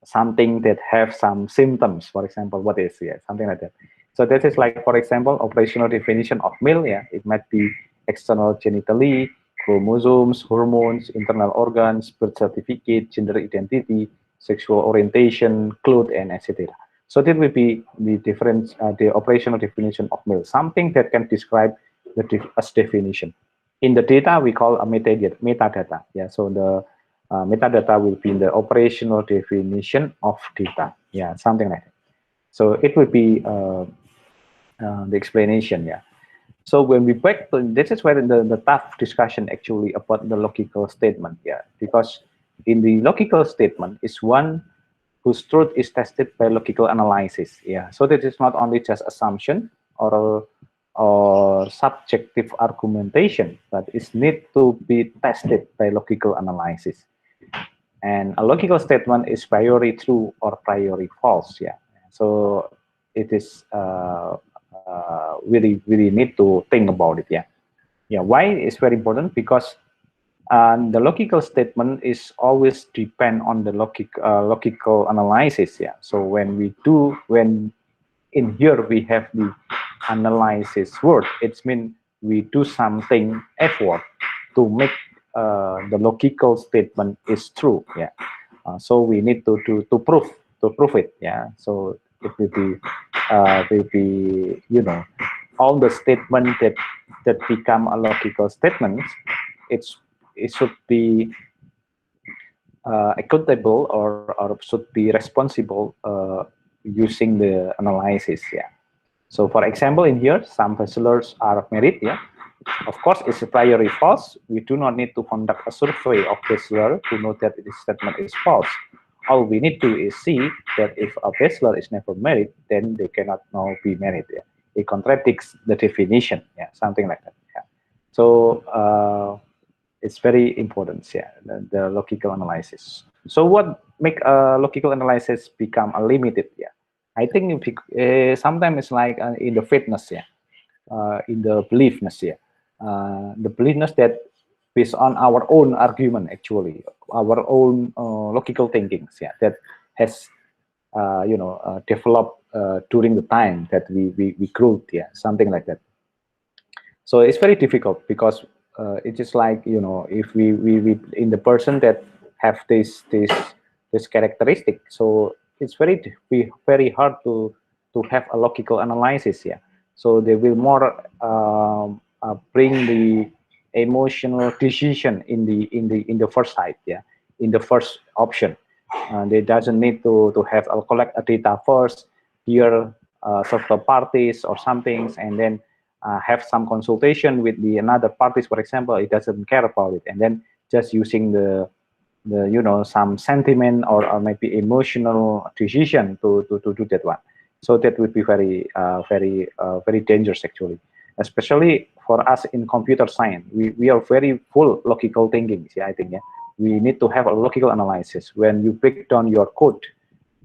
something that have some symptoms. For example, what is, yeah, something like that. So that is like, for example, operational definition of male. Yeah, it might be external genitally, chromosomes, hormones, internal organs, birth certificate, gender identity, sexual orientation, clothes, and etc. So that will be the difference, the operational definition of male, something that can describe the as definition. In the data, we call a metadata. Yeah, so the metadata will be in the operational definition of data. Yeah, something like that. So it will be the explanation. Yeah. So when we back to, this is where the tough discussion actually about the logical statement. Yeah, because in the logical statement is one whose truth is tested by logical analysis. Yeah, so that is not only just assumption or subjective argumentation, but it need to be tested by logical analysis. And a logical statement is priori true or priori false. Yeah, so it is really need to think about it. Yeah, yeah. Why is very important? Because the logical statement is always depend on the logical analysis. Yeah, so when in here we have the analysis word, it means we do something effort to make the logical statement is true. Yeah, so we need to prove it. Yeah, so it will be all the statement that become a logical statement. It should be accountable or should be responsible using the analysis. Yeah. So for example, in here, some bachelors are married. Yeah. Of course, it's a priori false. We do not need to conduct a survey of bachelor to know that this statement is false. All we need to is see that if a bachelor is never married, then they cannot now be married. Yeah. It contradicts the definition. Yeah, something like that. Yeah. So it's very important. Yeah, the logical analysis. So what make a logical analysis become a limited? Yeah, I think sometimes it's like in the fitness. Yeah, in the beliefness. Yeah, the beliefness that based on our own argument, actually our own logical thinkings. Yeah, that has developed during the time that we grew. Yeah, something like that. So it's very difficult because it is like if we in the person that have this characteristic, so it's very hard to have a logical analysis. Yeah, so they will more bring the emotional decision in the first side. Yeah, in the first option. They doesn't need to have a collect a data first, hear several parties or some things, and then have some consultation with the another parties. For example, it doesn't care about it, and then just using the some sentiment or maybe emotional decision to do that one. So that would be very dangerous actually, especially for us in computer science. We are very full logical thinking. Yeah, I think. Yeah, we need to have a logical analysis. When you break down your code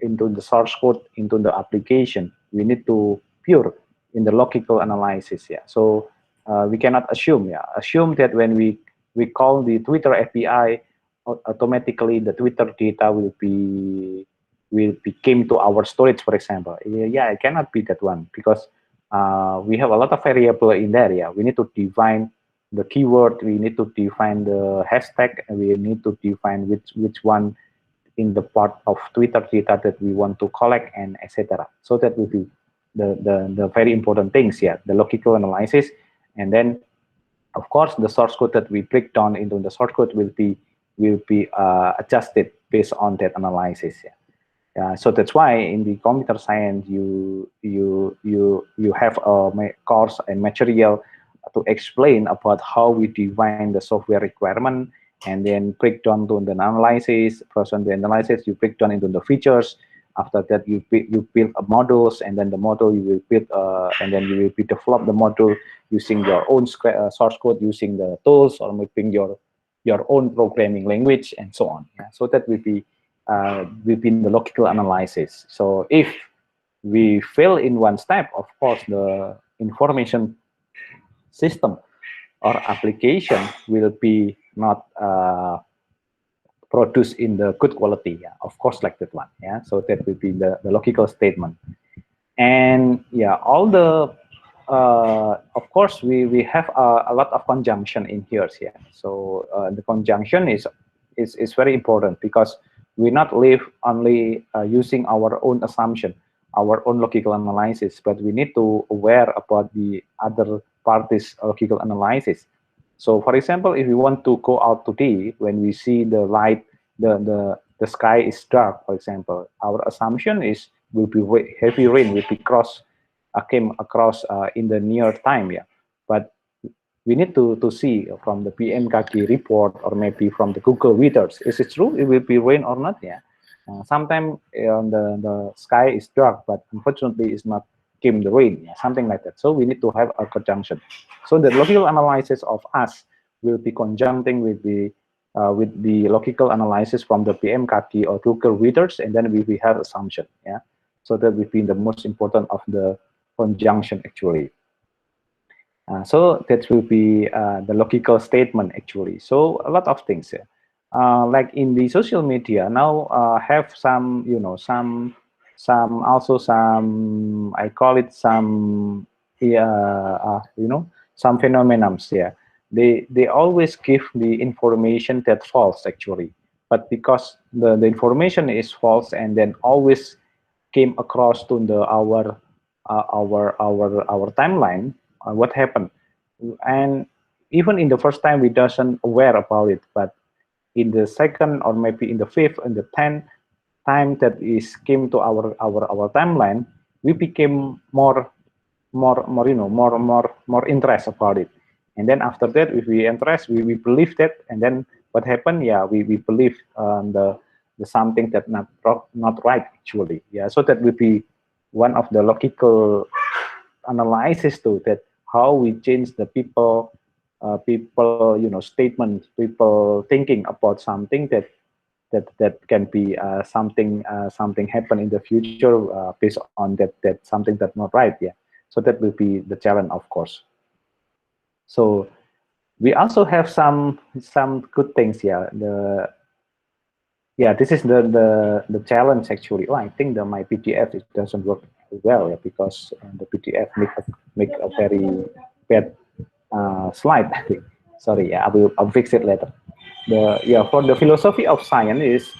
into the source code, into the application, we need to pure in the logical analysis. Yeah, so we cannot assume. Yeah, assume that when we call the Twitter API, automatically the Twitter data will be came to our storage, for example. Yeah, it cannot be that one because we have a lot of variable in there. Yeah, we need to define the keyword, we need to define the hashtag, and we need to define which one in the part of Twitter data that we want to collect, and etc. So that will be the very important things here, the logical analysis. And then of course the source code that we break down into the source code will be adjusted based on that analysis. Yeah. So that's why in the computer science you have a course and material to explain about how we define the software requirement, and then break down to the analysis. First on the analysis, you break down into the features. After that, you build a models, and then the model you will build, and then you will develop the model using your own source code, using the tools, or making your own programming language, and so on. Yeah? So that will be within the logical analysis. So if we fail in one step, of course, the information system or application will be not produced in the good quality. Yeah, of course, like that one. Yeah, so that will be the logical statement. And yeah, all the of course we have a lot of conjunction in here. Yeah, so the conjunction is very important because we not live only using our own assumption, our own logical analysis, but we need to aware about the other parties logical analysis. So for example, if we want to go out today, when we see the light, the sky is dark, for example, our assumption is will be heavy rain will be came across in the near time. Yeah, but we need to see from the BMKG report or maybe from the Google weathers, is it true it will be rain or not? Yeah, Sometimes the sky is dark, but unfortunately it's not came the rain, something like that. So we need to have a conjunction. So the logical analysis of us will be conjuncting with the logical analysis from the PMKG or Google readers, and then we have assumption. Yeah, so that will be the most important of the conjunction actually. So that will be the logical statement actually. So a lot of things. Yeah. Like in the social media now have some also some I call it some yeah some phenomenons. Yeah, they always give the information that false actually, but because the information is false and then always came across to the our timeline, what happened, and even in the first time we doesn't aware about it, but in the second or maybe in the fifth and the 10th time that is came to our timeline, we became more more interest about it, and then after that if we interest we believe that, and then what happened, yeah, we believe the something that not right actually. Yeah, so that will be one of the logical analysis too, that how we change the people statement, people thinking about something that can be something happen in the future based on that something that not right. Yeah, so that will be the challenge of course. So we also have some good things. Yeah, this is the challenge actually. Oh, I think that my PDF it doesn't work well, yeah, because the PDF make a very bad slide, I think. Sorry, yeah, I'll fix it later. For the philosophy of science is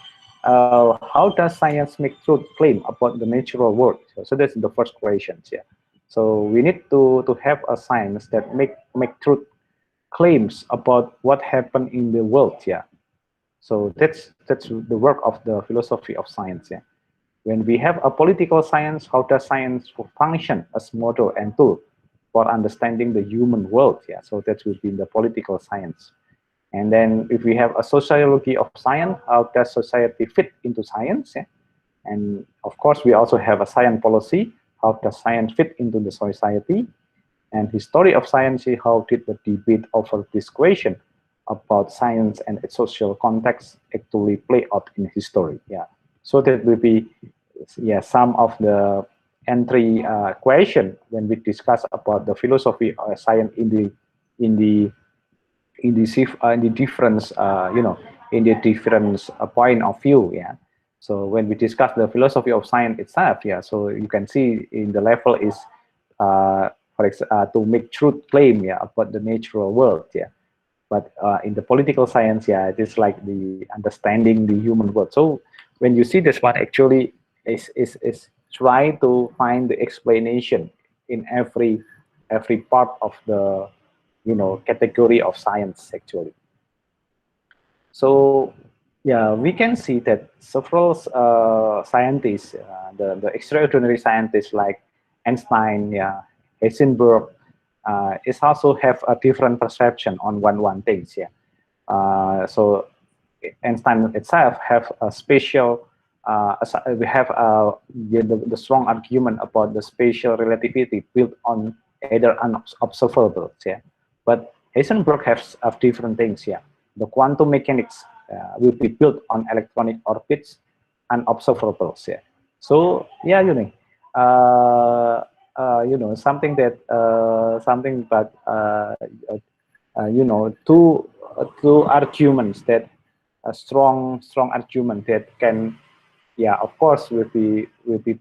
how does science make truth claim about the natural world? So that's the first question. Yeah. So we need to have a science that make truth claims about what happened in the world. Yeah. So that's the work of the philosophy of science. Yeah. When we have a political science, how does science function as model and tool for understanding the human world? Yeah, so that will be in the political science. And then if we have a sociology of science, how does society fit into science? Yeah? And of course, we also have a science policy. How does science fit into the society? And history of science, how did the debate over this question about science and its social context actually play out in history? Yeah, so that will be some of the entry question when we discuss about the philosophy of science in the in the difference in the different point of view. Yeah, so when we discuss the philosophy of science itself, yeah, so you can see in the level is to make truth claim, yeah, about the natural world. Yeah, but in the political science, yeah, it is like the understanding the human world. So when you see this one actually is try to find the explanation in every part of the category of science actually. So yeah, we can see that several scientists, the extraordinary scientists like Einstein, yeah, Heisenberg, is also have a different perception on one things. Yeah, so Einstein itself have a special. We have the strong argument about the spatial relativity built on either unobservable. Yeah, but Heisenberg has different things. Yeah, the quantum mechanics will be built on electronic orbits and observables. Yeah, so yeah, something that something but two arguments that a strong argument that can, yeah, of course will be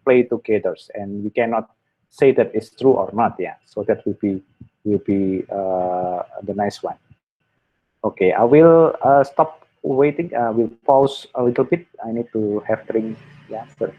played together, and we cannot say that it's true or not. Yeah, so that will be the nice one. Okay, I will stop waiting. We'll pause a little bit. I need to have drink. Yeah, sorry.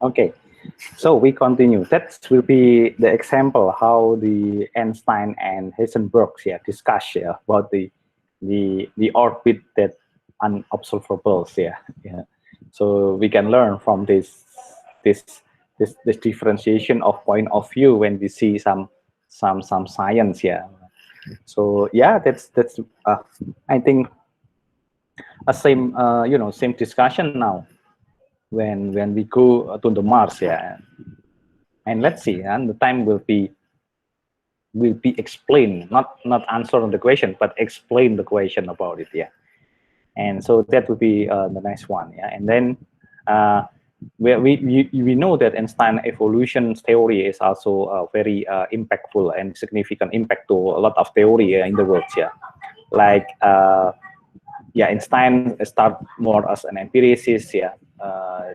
Okay, so we continue. That will be the example how the Einstein and Heisenberg discuss about the orbit that unobservable yeah. So we can learn from this this differentiation of point of view when we see some science. So yeah, that's I think a same same discussion now when we go to the Mars. And let's see, and the time will be explained, not answer the question, but explain the question about it. And so that would be the next one. And then uh, we know that Einstein evolution theory is also very impactful and significant impact to a lot of theory in the world. Like Einstein start more as an empiricist.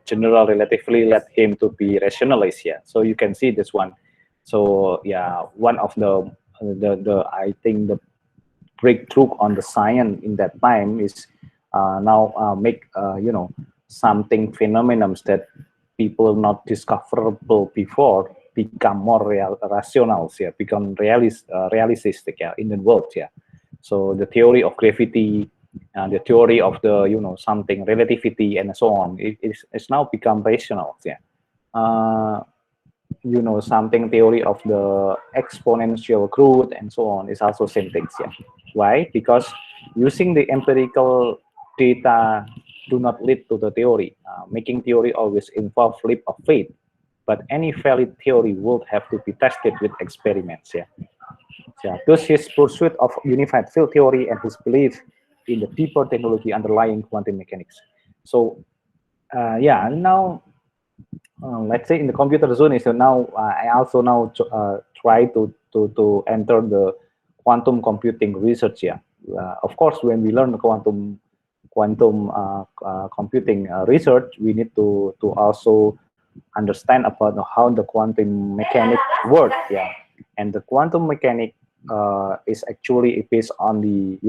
General relatively led him to be rationalist. So you can see this one. So one of the I think the breakthrough on the science in that time is now make something phenomenons that people not discoverable before become more rational, become realistic in the world. So the theory of gravity, the theory of the something relativity and so on, it's now become rational. Uh, something theory of the exponential growth and so on is also same things. Why? Because using the empirical data do not lead to the theory. Making theory always involve leap of faith, but any valid theory would have to be tested with experiments. Thus his pursuit of unified field theory and his belief in the deeper technology underlying quantum mechanics. So now let's say in the computer zone is now I also now try to enter the quantum computing research. Of course, when we learn quantum computing research, we need to also understand about how the quantum mechanic work. And the quantum mechanic is actually based on the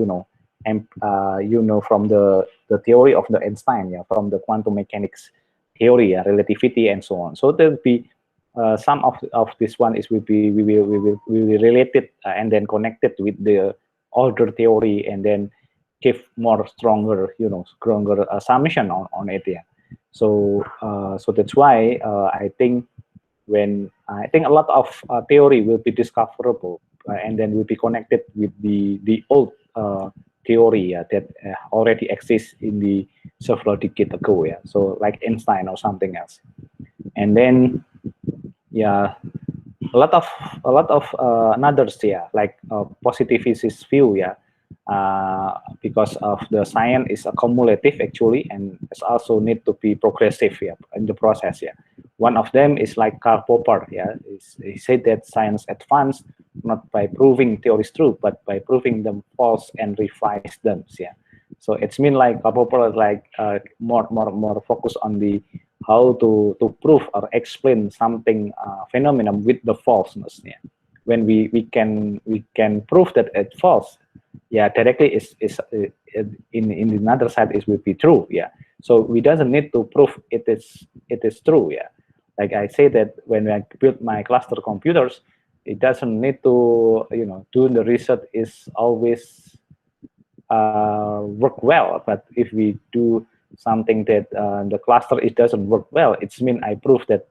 from the theory of the Einstein, from the quantum mechanics theory, relativity, and so on. So there will be some of this one is will be related and then connected with the older theory, and then give more stronger stronger assumption on it. So that's why I think a lot of theory will be discoverable and then will be connected with the old theory that already exists in the several decades ago. So like Einstein or something else. And then a lot of others, like positivist view. Because of the science is accumulative actually, and it's also need to be progressive in the process. One of them is like Karl Popper. He said that science advanced not by proving theories true, but by proving them false and revise them. So it's mean like Karl Popper is like more focused on the how to prove or explain something phenomenon with the falseness. When we can prove that it's false, directly is in the other side is will be true. So we doesn't need to prove it is true. Like I say that when I build my cluster computers, it doesn't need to doing the research is always work well. But if we do something that the cluster it doesn't work well, it's mean I prove that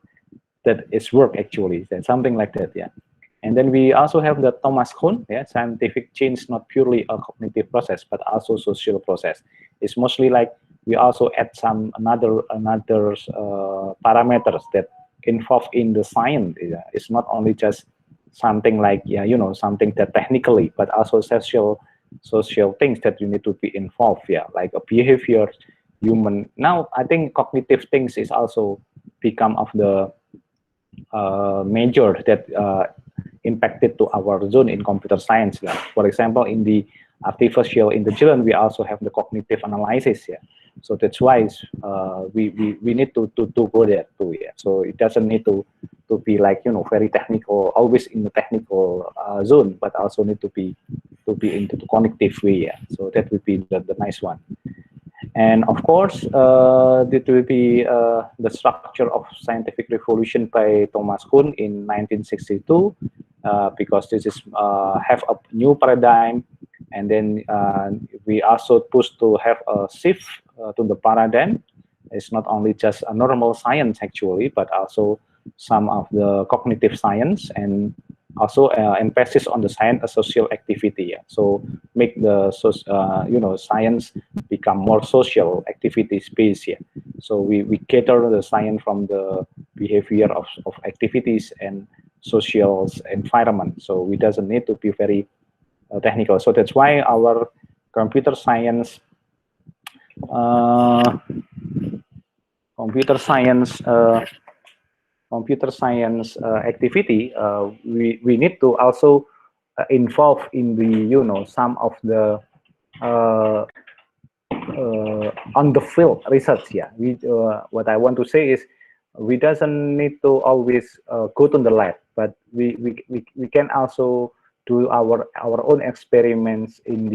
it's work actually. That something like that. And then we also have the Thomas Kuhn, scientific change not purely a cognitive process, but also social process. It's mostly like we also add some another parameters that involved in the science. It's not only just something like something that technically, but also social things that you need to be involved. Like a behavior, human. Now I think cognitive things is also become of the major that impacted to our zone in computer science. For example, in the artificial intelligence, we also have the cognitive analysis. So that's why we need to go there too. So it doesn't need to be like very technical, always in the technical zone, but also need to be into the cognitive way. So that would be the nice one. And of course, it will be the structure of scientific revolution by Thomas Kuhn in 1962, because this is have a new paradigm, and then we also push to have a shift to the paradigm. It's not only just a normal science actually, but also some of the cognitive science, and also emphasis on the science as social activity. Yeah. So make the science become more social activity space. Yeah. So we cater the science from the behavior of activities and social environment. So we doesn't need to be very technical. So that's why our computer science uh, computer science activity, we need to also involve in the some of the uh, on the field research. Yeah, what I want to say is we doesn't need to always go to the lab, but we can also do our own experiments in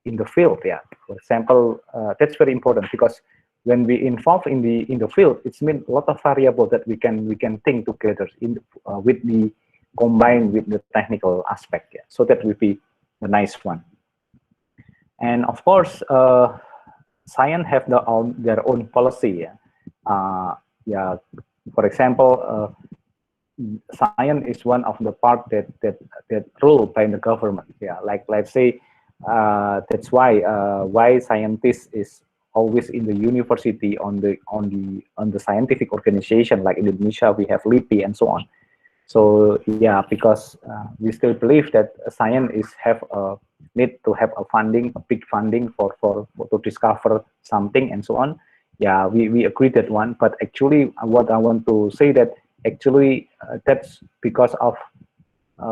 the field. Yeah, for example, that's very important, because when we involve in the field, it's mean a lot of variable that we can think together in with the combined with the technical aspect. Yeah, so that will be the nice one. And of course, science have their own policy. Yeah, yeah. For example, science is one of the part that ruled by the government. Yeah, like let's say that's why scientists is always in the university on the scientific organization, like in Indonesia we have LIPI and so on. So yeah, because we still believe that science is have a need to have a funding, a big funding for to discover something and so on. Yeah, we agree that one. But actually, what I want to say that actually that's because of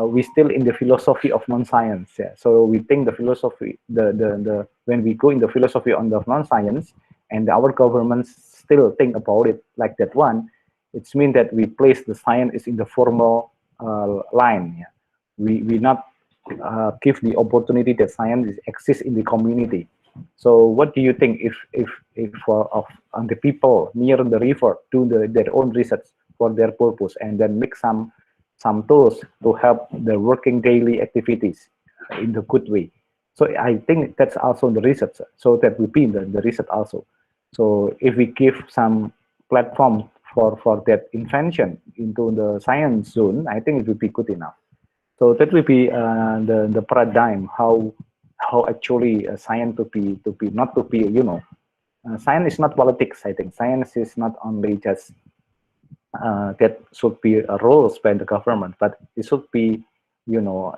we still in the philosophy of non-science. Yeah. So we think the philosophy, the when we go in the philosophy on the non-science, and our governments still think about it like that one, it's mean that we place the science is in the formal line. Yeah. We not give the opportunity that science exists in the community. So what do you think if of the people near the river do their own research for their purpose, and then make some tools to help the working daily activities in the good way? So I think that's also the research. So that will be the research also. So if we give some platform for that invention into the science zone, I think it will be good enough. So that will be the paradigm how actually science to be not to be science is not politics. I think science is not only just that should be rules by the government, but it should be you know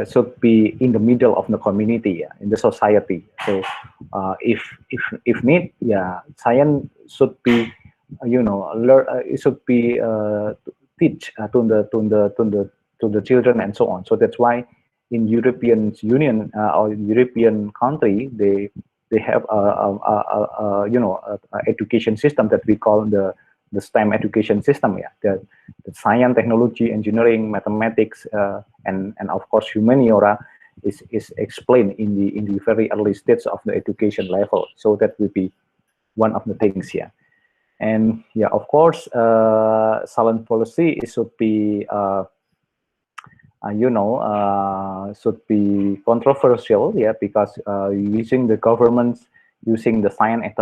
should be in the middle of the community, yeah, in the society. So if need, yeah, science should be it should be teach to the children and so on. So that's why in European Union or European country they have a education system that we call the STEM education system. Yeah, the science, technology, engineering, mathematics, and of course humaniora is explained in the very early stage of the education level. So that will be one of the things. Yeah. And yeah, of course, silent policy it should be should be controversial, yeah, because using the governments using the science and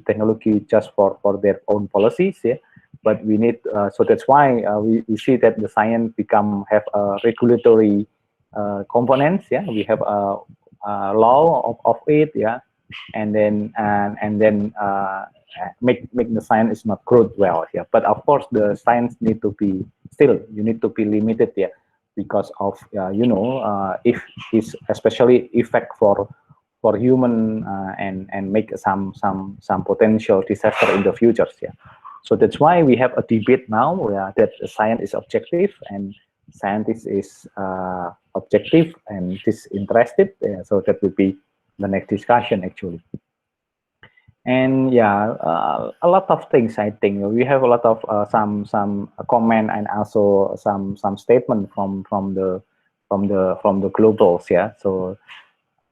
technology just for their own policies, yeah. But we need so that's why we see that the science become have a regulatory components, yeah. We have a law of it, yeah, and then make the science is not growth well, yeah. But of course the science need to be still you need to be limited, yeah, because of if is especially effect for human and make some potential disaster in the futures, yeah. So that's why we have a debate now, that science is objective and scientist is objective and disinterested. So that will be the next discussion actually. And yeah, a lot of things. I think we have a lot of some comment and also some statement from the globals. Yeah. So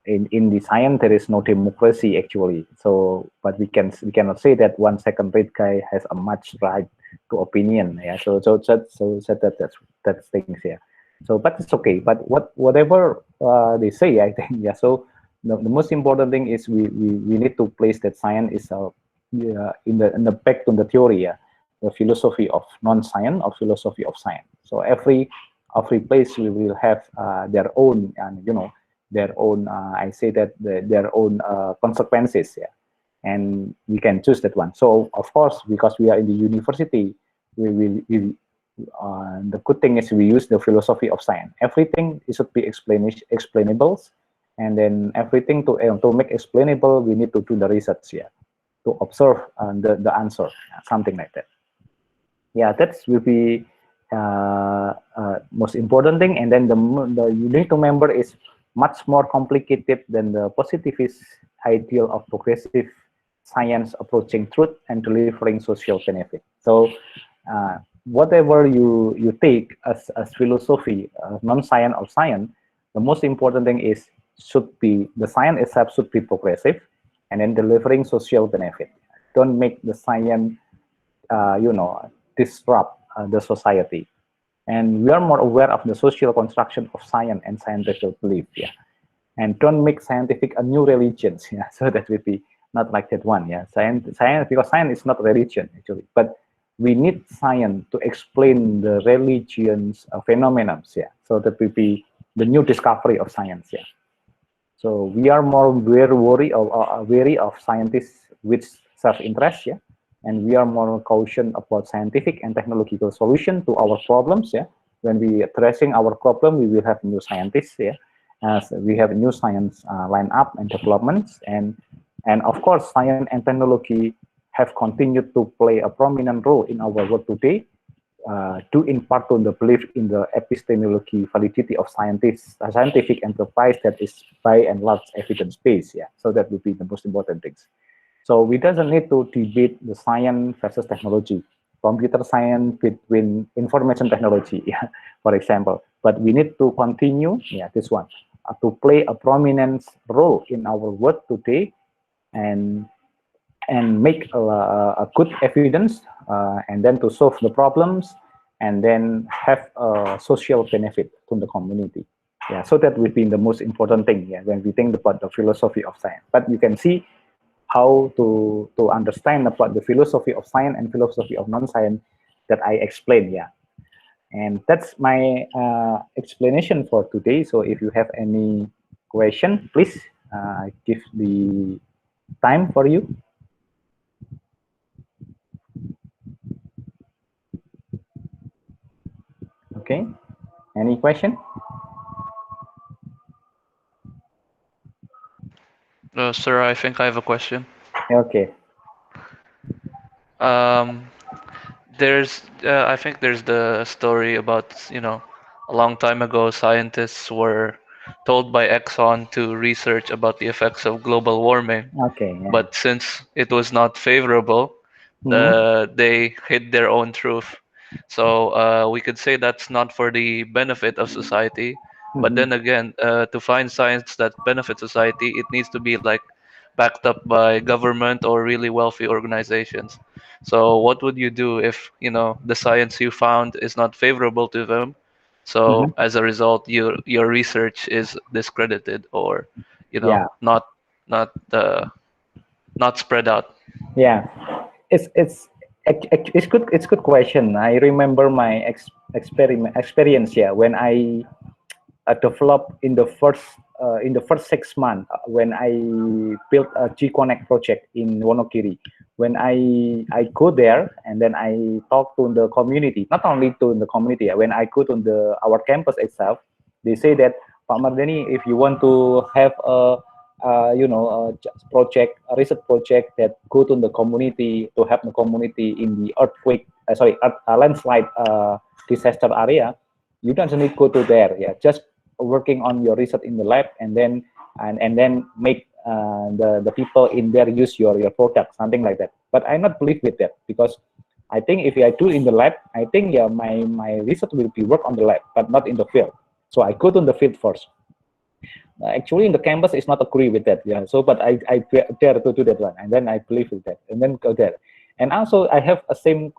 in the science there is no democracy actually. So, but we cannot say that one second rate guy has a much right to opinion. Yeah. That's things. Yeah. So, but it's okay. But whatever they say, I think. Yeah. So the most important thing is we need to place that science is yeah, in the back to the theory. Yeah. The philosophy of non-science or philosophy of science. So every place we will have their own, and their own, I say that their own consequences. Yeah. And we can choose that one. So of course, because we are in the university, the good thing is we use the philosophy of science. Everything should be explainable, and then everything to make explainable, we need to do the research. Yeah. To observe the answer, something like that. Yeah, that's will be most important thing. And then the you need to remember is much more complicated than the positivist ideal of progressive science approaching truth and delivering social benefit. So whatever you take as philosophy, non-science or science, the most important thing is should be the science itself should be progressive, and then delivering social benefit. Don't make the science disrupt the society. And we are more aware of the social construction of science and scientific belief. Yeah. And don't make scientific a new religion. Yeah. So that would be not like that one. Yeah. Science, because science is not religion actually, but we need science to explain the religions phenomena. Yeah. So that will be the new discovery of science. Yeah. So we are more wary of scientists with self-interest, yeah, and we are more caution about scientific and technological solution to our problems, yeah. When we addressing our problem, we will have new scientists, yeah, as we have new science line up and developments, and of course, science and technology have continued to play a prominent role in our world today, due in part to the belief in the epistemology validity of scientific enterprise that is by and large evidence-based. Yeah, so that would be the most important things. So we doesn't need to debate the science versus technology, computer science between information technology, yeah, for example. But we need to continue, yeah, this one, to play a prominent role in our world today, and make a good evidence, and then to solve the problems, and then have a social benefit to the community. Yeah, so that would be the most important thing. Yeah, when we think about the philosophy of science. But you can see how to understand about the philosophy of science and philosophy of non-science that I explained. Yeah, and that's my explanation for today. So if you have any question, please give the time for you. Okay. Any question? Sir, I think I have a question. Okay. Um, I think there's the story about, a long time ago, scientists were told by Exxon to research about the effects of global warming, Okay. Yeah. but since it was not favorable, Hmm. they hid their own truth. So we could say that's not for the benefit of society. But Hmm. then again, to find science that benefits society, it needs to be like backed up by government or really wealthy organizations. So what would you do if, the science you found is not favorable to them? So Hmm. as a result, your research is discredited or, Yeah. not spread out. Yeah. It's good question. I remember my experience. Yeah, when I developed in the first 6 months, when I built a G Connect project in Wonogiri. When I go there and then I talk to the community, not only to the community. When I go to our campus itself, they say that Pak Mardhani, if you want to have a research project that go to the community to help the community in the landslide disaster area, you don't need go to there. Yeah, just working on your research in the lab, and then make the people in there use your product, something like that. But I not believe with that, because I think if I do in the lab, I think, yeah, my research will be work on the lab, but not in the field. So I go to the field first. Actually in the campus is not agree with that, yeah. So but I dare to do that one, and then I believe in that, and then go there. And also I have a same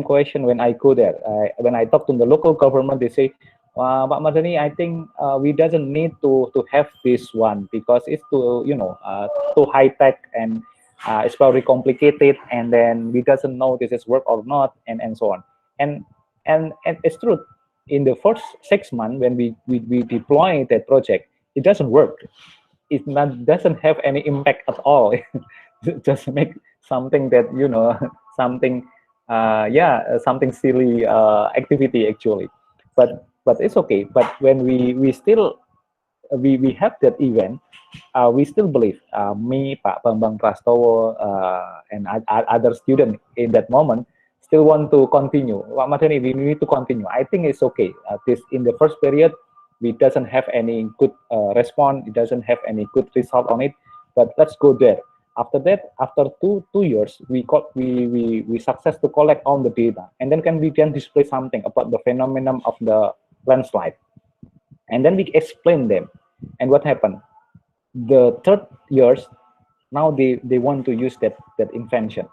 question when I go there. When I talk to the local government, they say, Pak Mardhani, I think we doesn't need to have this one because it's too, too high tech, and it's very complicated, and then we doesn't know this is work or not, and so on. And and it's true. In the first 6 months when we deploy that project, it doesn't work. It not, doesn't have any impact at all. Just make something that something something silly activity actually. But it's okay. But when we still we have that event, we still believe, me, Pak Bambang Prastowo, and other students in that moment still want to continue. Pak Madani, we need to continue. I think it's okay. This in the first period, we doesn't have any good response. It doesn't have any good result on it. But let's go there. After that, after two years, we success to collect all the data, and then we can display something about the phenomenon of the landslide, and then we explain them. And what happened? The third years, now they want to use that invention,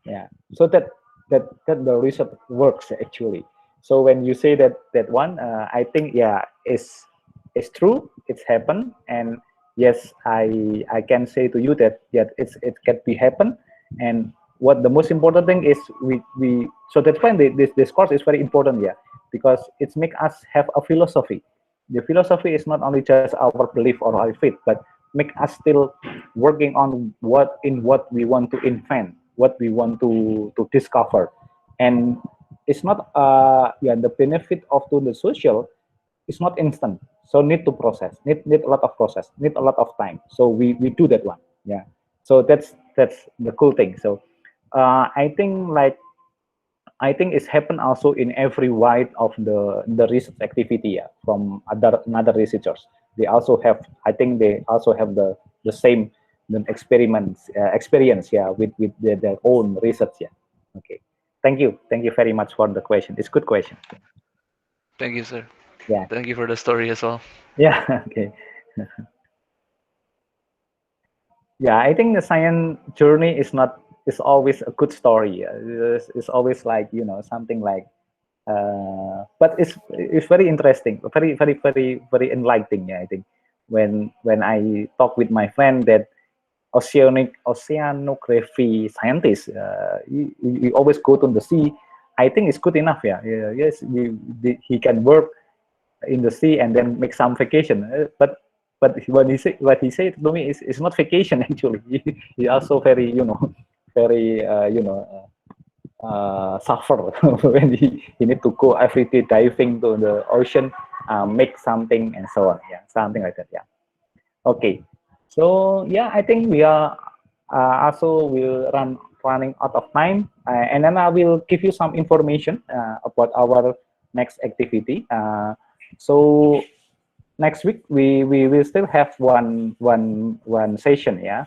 yeah. So that the research works actually. So when you say that one, I think, yeah, it's true, it's happened. And yes, I can say to you that, yeah, it can be happen. And what the most important thing is, we so that's why this course is very important, yeah, because it's make us have a philosophy. The philosophy is not only just our belief or our faith, but make us still working on what we want to invent, what we want to discover. And it's not, yeah, the benefit of to the social is not instant, so need to process, need a lot of process, need a lot of time. So we do that one, yeah. So that's the cool thing. So I think, like, I think it's happened also in every wide of the research activity, yeah, from another researchers. They also have, I think they also have the same, the experiments experience, yeah, with their own research, yeah. Okay, thank you very much for the question. It's good question. Thank you, sir. Yeah, Thank you for the story as well. yeah. Okay, yeah. I think the science journey is always a good story. It's always like, something like, but it's very interesting, very enlightening. Yeah, I think when I talk with my friend that oceanography scientist, he always go to the sea. I think it's good enough. Yeah, yeah, yes, he can work in the sea and then make some vacation. But what he said to me is, it's not vacation actually. He also very, very, suffer when he need to go every day diving to the ocean, make something and so on. Yeah, something like that. Yeah. Okay. So yeah, I think we are, also will running out of time, and then I will give you some information about our next activity. So next week we will still have one session, yeah.